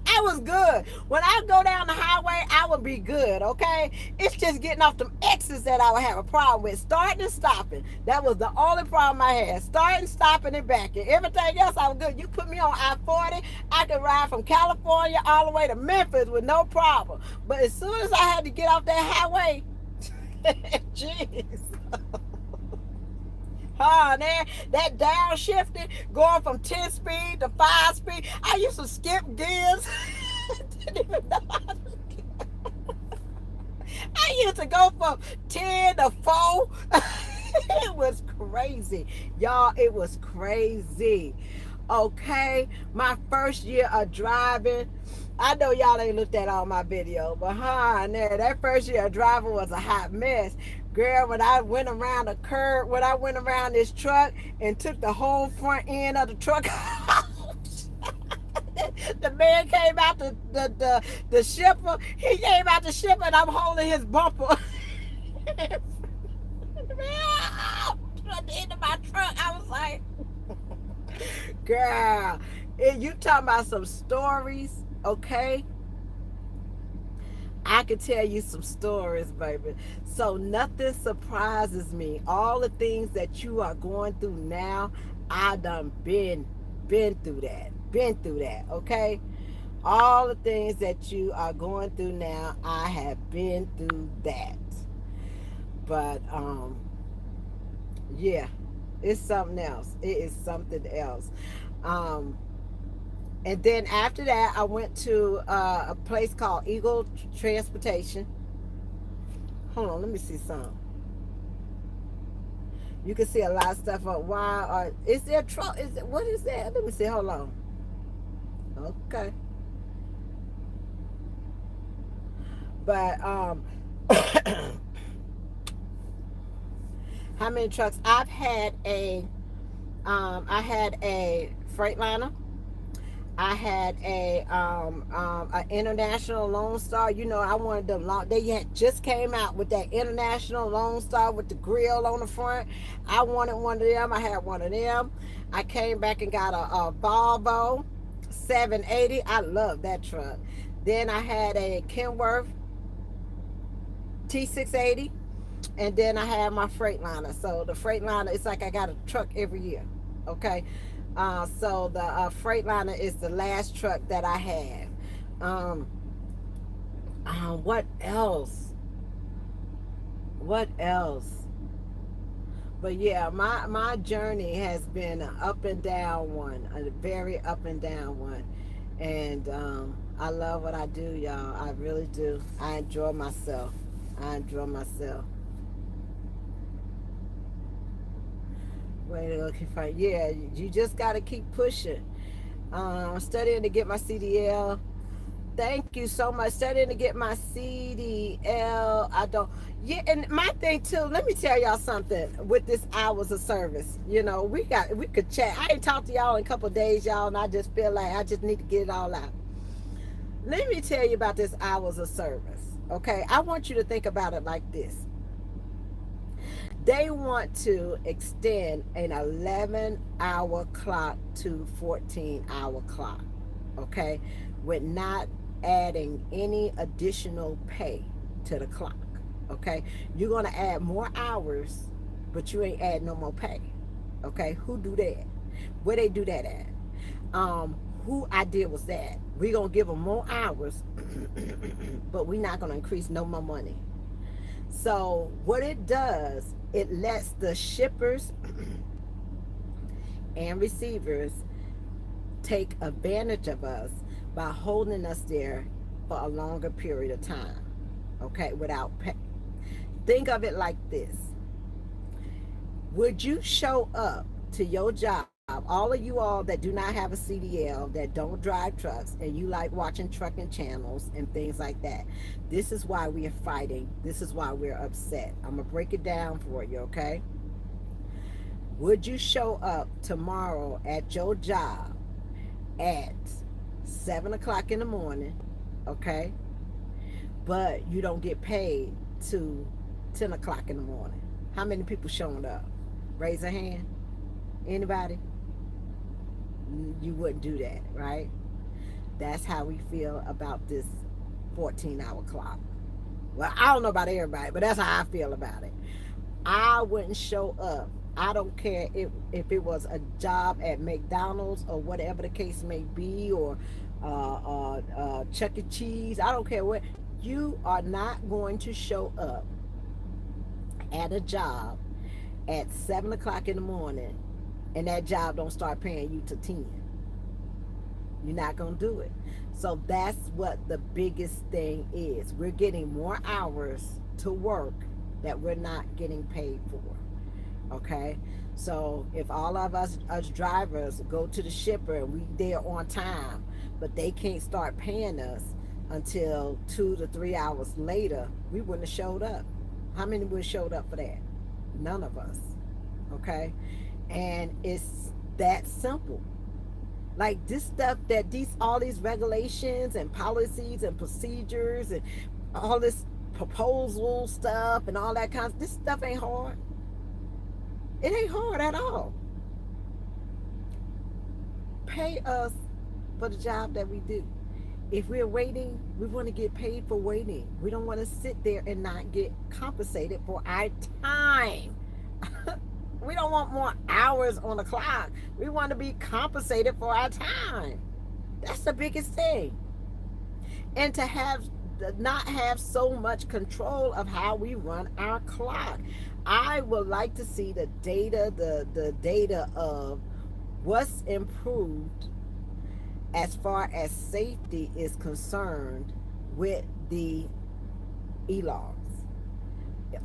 Speaker 1: I was good. When I go down the highway, I would be good, okay? It's just getting off them exits that I would have a problem with. Starting and stopping. That was the only problem I had. Starting, stopping, and backing. Everything else, I was good. You put me on I-40, I could ride from California all the way to Memphis with no problem. But as soon as I had to get off that highway, jeez. Oh, that downshifting, going from 10 speed to 5 speed. I used to skip gears. Didn't even know how to. I used to go from 10 to 4. It was crazy. Y'all, it was crazy. Okay, my first year of driving, I know y'all ain't looked at all my video, but that first year of driving was a hot mess. Girl, when I went around the curb, when I went around this truck and took the whole front end of the truck out, the man came out the shipper. He came out the shipper and I'm holding his bumper. At the end of my truck, I was like, girl, you talking about some stories, okay? I could tell you some stories, baby. So nothing surprises me. All the things that you are going through now, I done been through that. Been through that, okay? All the things that you are going through now, I have been through that. But yeah, it's something else. It is something else. Um, and then after that, I went to a place called Eagle Transportation. Hold on, let me see some. You can see a lot of stuff up. Why? Is there truck? Is it, what is that? Let me see. Hold on. Okay, but how many trucks? I had a Freightliner. I had a international Lone Star. You know, I wanted them long. They had just came out with that international Lone Star with the grill on the front. I wanted one of them. I had one of them. I came back and got a Volvo 780. I love that truck. Then I had a Kenworth T680, and then I had my Freightliner. So the Freightliner, it's like I got a truck every year. Okay, so the Freightliner is the last truck that I have. Um, what else? What else? But yeah, my journey has been an up and down one, a very up and down one, and I love what I do, y'all. I really do. I enjoy myself. I enjoy myself. Way to go, keep fighting. Yeah, you just got to keep pushing. Studying to get my CDL. Thank you so much. Studying to get my CDL. I don't. Yeah, and my thing too. Let me tell y'all something. With this hours of service, we could chat. I ain't talked to y'all in a couple of days, y'all, and I just feel like I just need to get it all out. Let me tell you about this hours of service. Okay, I want you to think about it like this. They want to extend an 11-hour clock to 14-hour clock, okay, with not adding any additional pay to the clock, okay? You're going to add more hours, but you ain't add no more pay, okay? Who do that? Where they do that at? Who idea was that? We're going to give them more hours, but we're not going to increase no more money. So what it does, it lets the shippers and receivers take advantage of us by holding us there for a longer period of time, okay, without pay. Think of it like this. Would you show up to your job, all of you all that do not have a CDL, that don't drive trucks, and you like watching trucking channels and things like that? This is why we are fighting. This is why we're upset. I'm going to break it down for you, okay? Would you show up tomorrow at your job at 7 o'clock in the morning, okay, but you don't get paid to 10 o'clock in the morning? How many people showing up? Raise a hand. Anybody? You wouldn't do that, right? That's how we feel about this 14-hour clock. Well, I don't know about everybody, but that's how I feel about it. I wouldn't show up. I don't care if it was a job at McDonald's or whatever the case may be, or Chuck E. Cheese. I don't care what. You are not going to show up at a job at 7 o'clock in the morning and that job don't start paying you till 10. You're not going to do it. So that's what the biggest thing is. We're getting more hours to work that we're not getting paid for. Okay? So if all of us drivers go to the shipper and we there on time, but they can't start paying us until 2 to 3 hours later, we wouldn't have showed up. How many would have showed up for that? None of us. Okay? And it's that simple. Like this stuff that these all these regulations and policies and procedures and all this proposal stuff and all that kind of this stuff ain't hard. It ain't hard at all. Pay us for the job that we do. If we're waiting, we want to get paid for waiting. We don't want to sit there and not get compensated for our time. We don't want more hours on the clock. We want to be compensated for our time. That's the biggest thing. And to have not have so much control of how we run our clock. I would like to see the data, the data of what's improved as far as safety is concerned with the e-logs.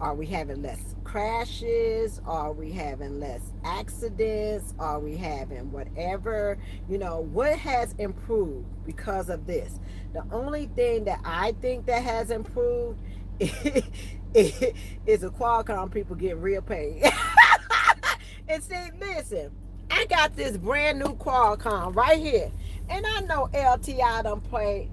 Speaker 1: Are we having less crashes? Are we having less accidents? Are we having whatever? What has improved because of this? The only thing that I think that has improved is a Qualcomm people get real paid. And see, listen, I got this brand new Qualcomm right here. And I know LTI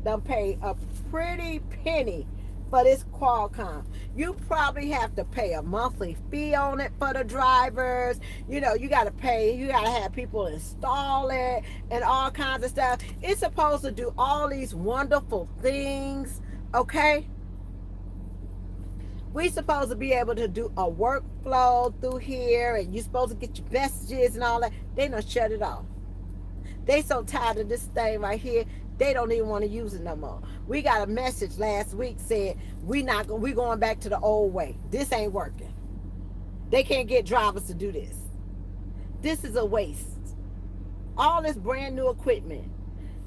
Speaker 1: done pay a pretty penny for this Qualcomm. You probably have to pay a monthly fee on it for the drivers. You got to pay, you got to have people install it and all kinds of stuff. It's supposed to do all these wonderful things, okay? We supposed to be able to do a workflow through here, and you're supposed to get your messages and all that. They done shut it off. They so tired of this thing right here, they don't even want to use it no more. We got a message last week said we going back to the old way. This ain't working. They can't get drivers to do this. This is a waste. All this brand new equipment.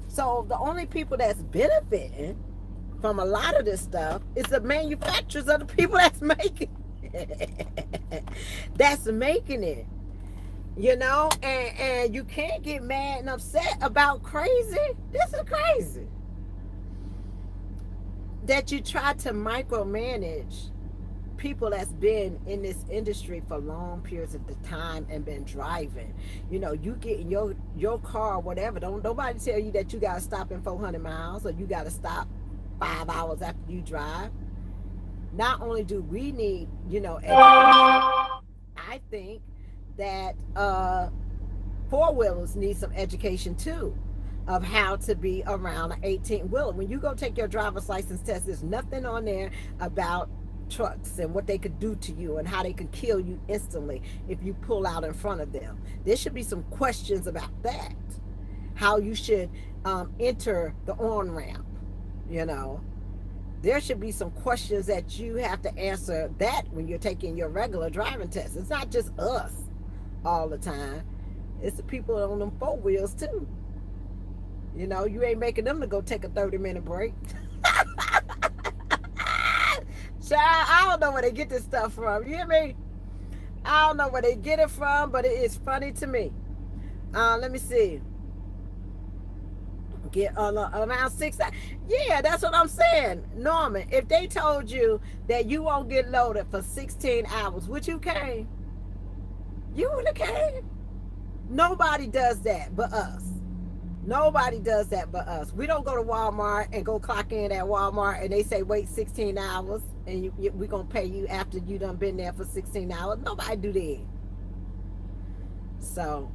Speaker 1: So the only people that's benefiting from a lot of this stuff is the manufacturers of the people that's making it. That's making it. And you can't get mad and upset about crazy. This is crazy. That you try to micromanage people that's been in this industry for long periods of the time and been driving. You get in your car, whatever. Don't nobody tell you that you got to stop in 400 miles or you got to stop 5 hours after you drive. Not only do we need, I think that four-wheelers need some education too of how to be around an 18-wheeler. When you go take your driver's license test, there's nothing on there about trucks and what they could do to you and how they could kill you instantly if you pull out in front of them. There should be some questions about that. How you should enter the on-ramp, There should be some questions that you have to answer that when you're taking your regular driving test. It's not just us all the time. It's the people on them four wheels too. You ain't making them to go take a 30-minute break. Child, I don't know where they get this stuff from. You hear me? I don't know where they get it from, but it is funny to me. Let me see. Get around 6 hours. Yeah, that's what I'm saying. Norman, if they told you that you won't get loaded for 16 hours, would you came? You would have came. Nobody does that but us. Nobody does that but us. We don't go to Walmart and go clock in at Walmart and they say wait 16 hours and we're going to pay you after you done been there for 16 hours. Nobody do that. So,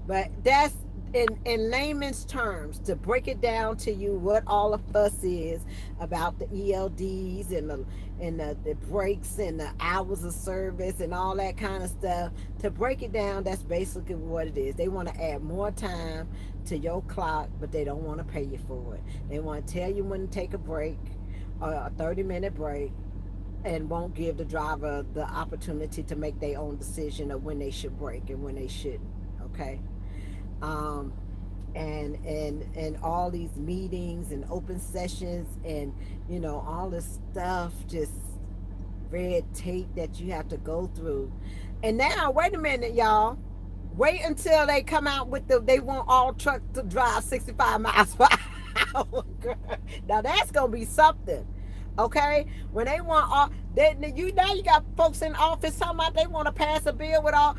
Speaker 1: but that's in layman's terms, to break it down to you what all of us is about the ELDs and the breaks and the hours of service and all that kind of stuff. To break it down, that's basically what it is. They want to add more time to your clock, but they don't want to pay you for it. They want to tell you when to take a break, or a 30-minute break, and won't give the driver the opportunity to make their own decision of when they should brake and when they shouldn't. Okay. Um, and all these meetings and open sessions and all this stuff, just red tape that you have to go through. And now, wait a minute, y'all. Wait until they come out with they want all trucks to drive 65 miles per hour. Now that's gonna be something. Okay? When they want all now you got folks in office talking about they want to pass a bill with all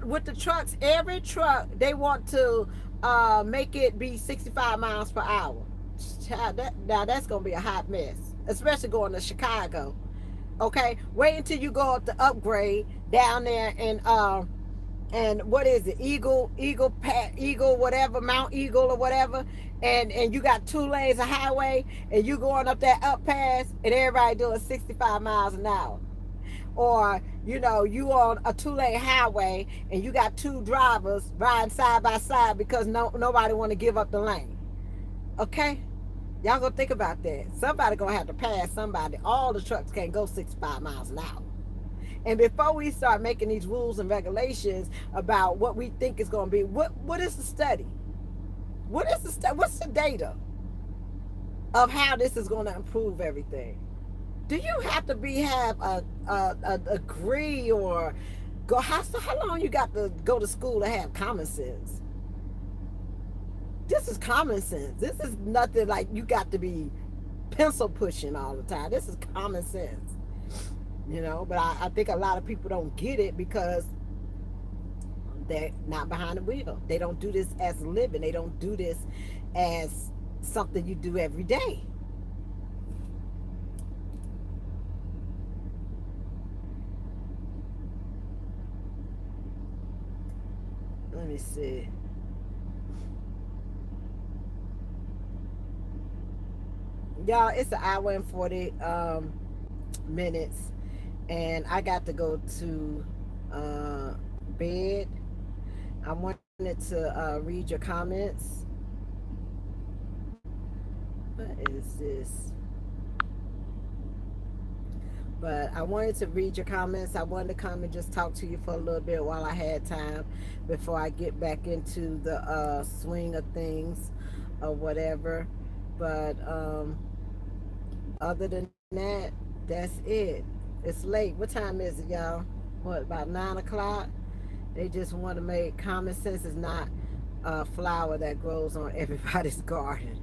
Speaker 1: with the trucks. Every truck they want to make it be 65 miles per hour. Child, now that's gonna be a hot mess, especially going to Chicago. Okay, wait until you go up the upgrade down there and what is it, Eagle, whatever, Mount Eagle or whatever, and you got 2 lanes of highway, and you going up that up pass, and everybody doing 65 miles an hour. Or you on a 2 lane highway, and you got two drivers riding side by side because nobody want to give up the lane. Okay, y'all gonna think about that. Somebody gonna have to pass somebody. All the trucks can't go 65 miles an hour. And before we start making these rules and regulations about what we think is going to be, what is the study? What's the data of how this is going to improve everything? Do you have to have a degree or go how long you got to go to school to have common sense? This is common sense. This is nothing like you got to be pencil pushing all the time. This is common sense. But I think a lot of people don't get it because they're not behind the wheel. They don't do this as a living. They don't do this as something you do every day. Let me see. Y'all, it's an hour and 40 minutes, and I got to go to bed. I wanted to read your comments. What is this? But I wanted to read your comments. I wanted to come and just talk to you for a little bit while I had time before I get back into the swing of things or whatever. But other than that, that's it. It's late. What time is it, y'all? What, about 9 o'clock? They just want to make common sense is not a flower that grows on everybody's garden.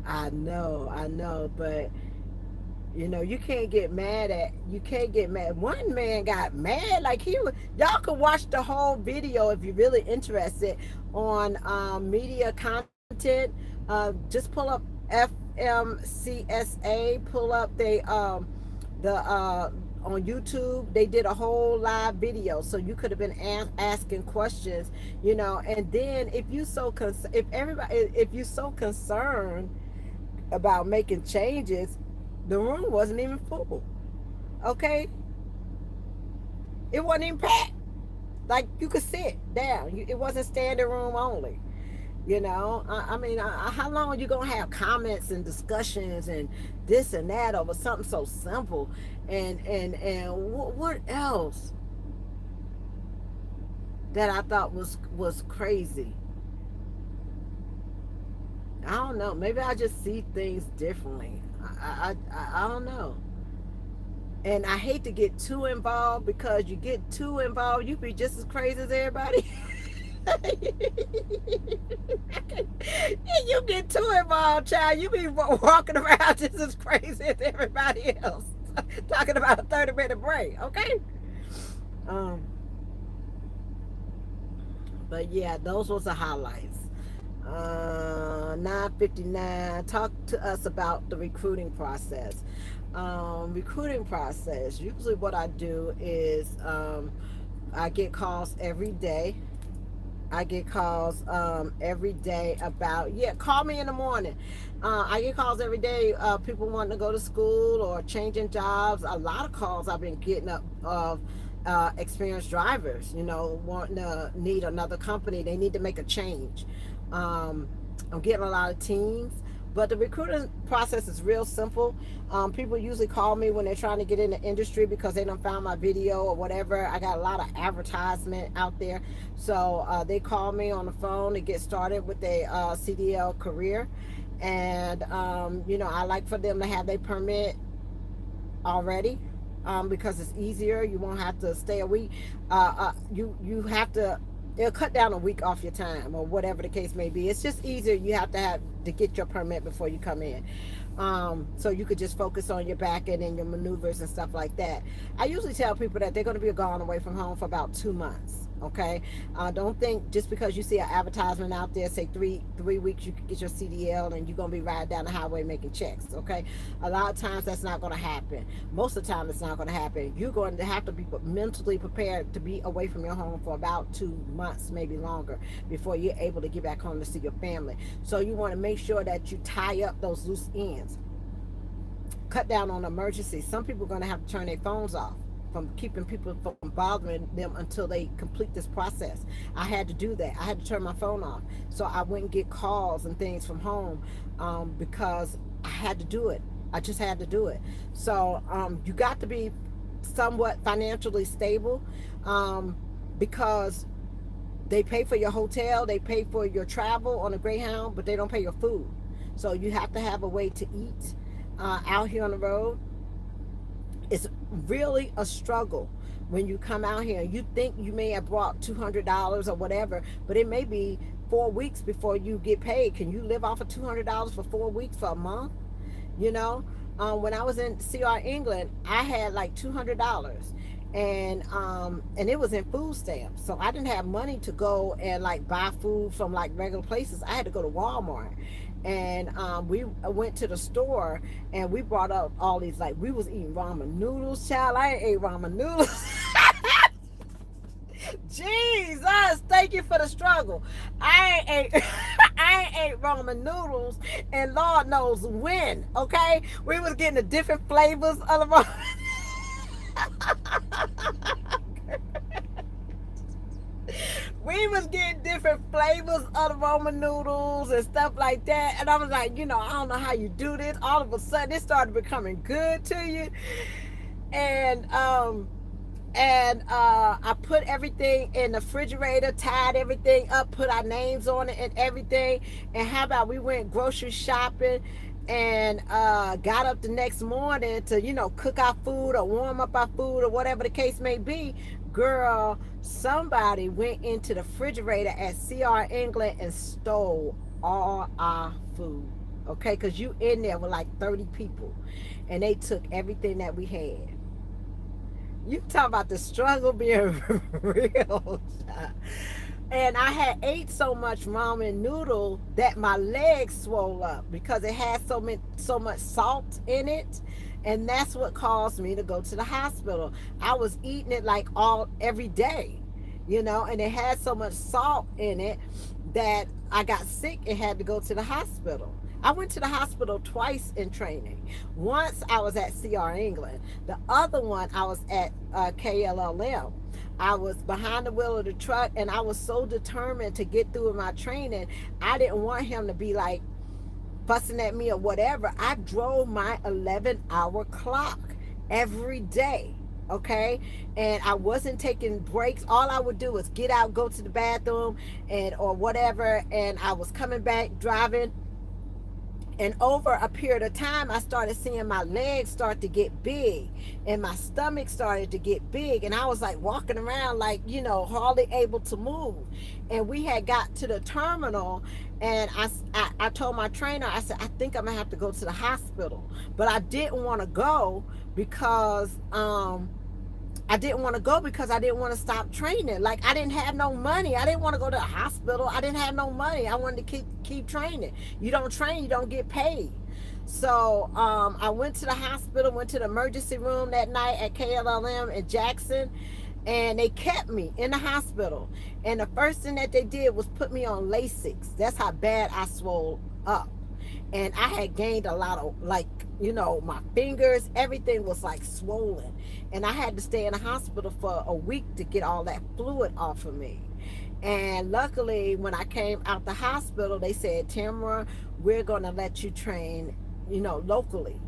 Speaker 1: I know, but you can't get mad. One man got mad, like y'all can watch the whole video if you're really interested on media content. Just pull up FMCSA, pull up the on YouTube. They did a whole live video, so you could have been asking questions, and then if you so concerned about making changes, the room wasn't even full. Okay, it wasn't even packed. Like you could sit down. It wasn't standing room only. I mean, how long are you gonna have comments and discussions and this and that over something so simple? And what else that I thought was crazy? I don't know. Maybe I just see things differently. I don't know. And I hate to get too involved, because you get too involved, you be just as crazy as everybody. You get too involved, child. You be walking around just as crazy as everybody else. Talking about a 30-minute break, okay? Um, but yeah, those was the highlights. 9:59. Talk to us about the recruiting process. Recruiting process. Usually, what I do is I get calls every day. I get calls every day about, call me in the morning. I get calls every day, people wanting to go to school or changing jobs. A lot of calls I've been getting up of experienced drivers, wanting to need another company. They need to make a change. I'm getting a lot of teams But the recruiting process is real simple. People usually call me when they're trying to get in the industry because they don't found my video or whatever. I got a lot of advertisement out there, so they call me on the phone to get started with their CDL career. And I like for them to have their permit already, because it's easier. You won't have to stay a week. You have to. It'll cut down a week off your time or whatever the case may be. It's just easier. You have to have to get your permit before you come in. So you could just focus on your back end and your maneuvers and stuff like that. I usually tell people that they're going to be gone away from home for about 2 months. Okay, don't think just because you see an advertisement out there, say three weeks, you can get your CDL and you're gonna be riding down the highway making checks. Okay, a lot of times that's not gonna happen. Most of the time, it's not gonna happen. You're going to have to be mentally prepared to be away from your home for about 2 months, maybe longer, before you're able to get back home to see your family. So you want to make sure that you tie up those loose ends. Cut down on emergencies. Some people are going to have to turn their phones off from keeping people from bothering them until they complete this process. I had to do that. I had to turn my phone off so I wouldn't get calls and things from home, because I had to do it. I just had to do it. So you got to be somewhat financially stable, because they pay for your hotel, they pay for your travel on a Greyhound, but they don't pay your food. So you have to have a way to eat out here on the road. It's really a struggle when you come out here. You think you may have brought $200 or whatever, but it may be 4 weeks before you get paid. Can you live off of $200 for 4 weeks, for a month? You know, when I was in CR England, I had like $200, and it was in food stamps. So I didn't have money to go and like buy food from like regular places. I had to go to Walmart. And we went to the store and we brought up all these, like, we was eating ramen noodles, child. I ain't ate ramen noodles. Jesus, thank you for the struggle. I ain't ate I ain't ate ramen noodles and Lord knows when. Okay, we was getting the different flavors of the ramen. We was getting different flavors of the Roman noodles and stuff like that. And I was like, I don't know how you do this. All of a sudden, it started becoming good to you. And I put everything in the refrigerator, tied everything up, put our names on it and everything. And how about we went grocery shopping and got up the next morning to, cook our food or warm up our food or whatever the case may be. Girl, somebody went into the refrigerator at CR England and stole all our food. Okay, because you in there with like 30 people and they took everything that we had. You talk about the struggle being real. And I had ate so much ramen noodle that my legs swole up because it had so much salt in it. And that's what caused me to go to the hospital. I was eating it like every day, and it had so much salt in it that I got sick and had to go to the hospital. I went to the hospital twice in training. Once I was at CR England. The other one I was at KLLM. I was behind the wheel of the truck and I was so determined to get through my training. I didn't want him to be like fussing at me or whatever. I drove my 11-hour clock every day. Okay, and I wasn't taking breaks. All I would do was get out, go to the bathroom or whatever, and I was coming back driving. And over a period of time, I started seeing my legs start to get big and my stomach started to get big. And I was like walking around like, hardly able to move. And we had got to the terminal and I told my trainer, I said, I think I'm going to have to go to the hospital. But I didn't want to go because I didn't want to stop training. Like, I didn't have no money. I didn't want to go to the hospital. I didn't have no money. I wanted to keep training. You don't train, you don't get paid. So I went to the hospital, went to the emergency room that night at KLLM in Jackson, and they kept me in the hospital. And the first thing that they did was put me on Lasix. That's how bad I swole up. And I had gained a lot of, like, my fingers, everything was like swollen. And I had to stay in the hospital for a week to get all that fluid off of me. And luckily, when I came out the hospital, they said, Tamara, we're going to let you train, locally,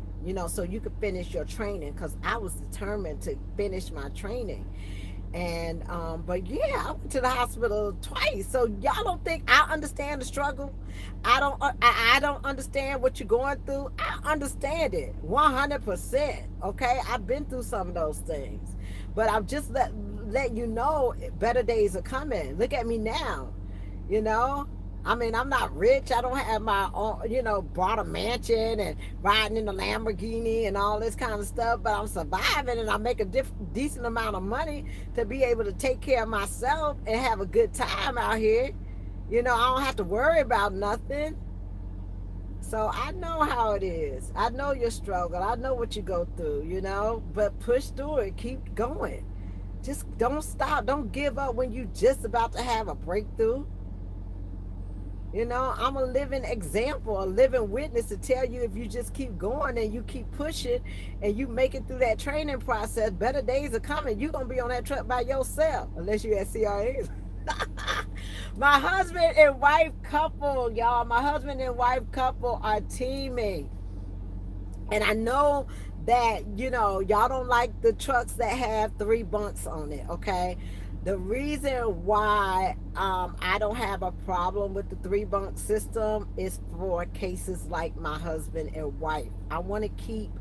Speaker 1: so you could finish your training, because I was determined to finish my training. And but yeah, I went to the hospital twice. So y'all don't think I understand the struggle? I don't understand what you're going through. I understand it 100%. Okay, I've been through some of those things, but I'm just let you know better days are coming. Look at me now, you know. I mean, I'm not rich. I don't have my own, bought a mansion and riding in a Lamborghini and all this kind of stuff, but I'm surviving, and I make a decent amount of money to be able to take care of myself and have a good time out here. I don't have to worry about nothing. So I know how it is. I know your struggle. I know what you go through, but push through it. Keep going. Just don't stop. Don't give up when you just about to have a breakthrough. I'm a living example, a living witness to tell you, if you just keep going and you keep pushing and you make it through that training process, better days are coming. You're going to be on that truck by yourself, unless you're at CRAs. My husband and wife couple, y'all, my husband and wife couple are teammates. And I know that, y'all don't like the trucks that have 3 bunks on it, okay? The reason why I don't have a problem with the 3 bunk system is for cases like my husband and wife. I want to keep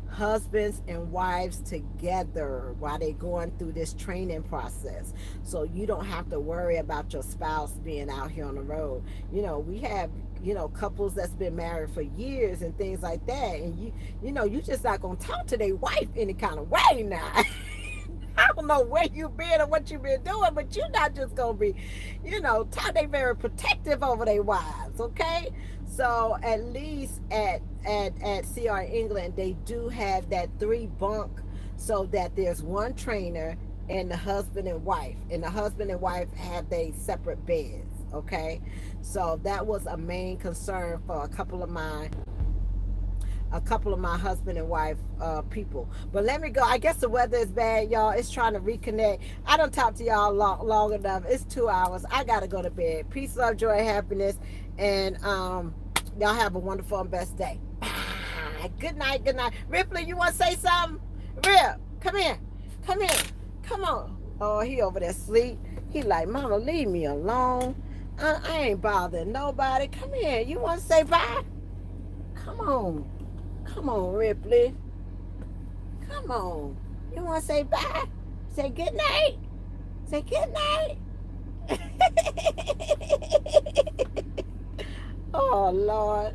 Speaker 1: husbands and wives together while they're going through this training process, so you don't have to worry about your spouse being out here on the road. We have couples that's been married for years and things like that, and you just not gonna talk to their wife any kind of way now. I don't know where you been or what you been doing, but you're not just gonna be, they very protective over their wives, okay? So at least at CR England, they do have that 3 bunk, so that there's one trainer and the husband and wife, and the husband and wife have their separate beds, okay? So that was a main concern for a couple of my husband and wife people. But let me go. I guess the weather is bad, y'all. It's trying to reconnect. I don't talk to y'all long enough. It's 2 hours. I gotta go to bed. Peace, love, joy, happiness, and y'all have a wonderful and best day. Bye. Good night. Good night. Ripley, you want to say something? Rip, come here. Come here. Come on. Oh, he over there asleep. He like, Mama, leave me alone. I ain't bothering nobody. Come here. You want to say bye? Come on. Come on, Ripley. Come on. You want to say bye? Say good night. Say good night. Oh, Lord.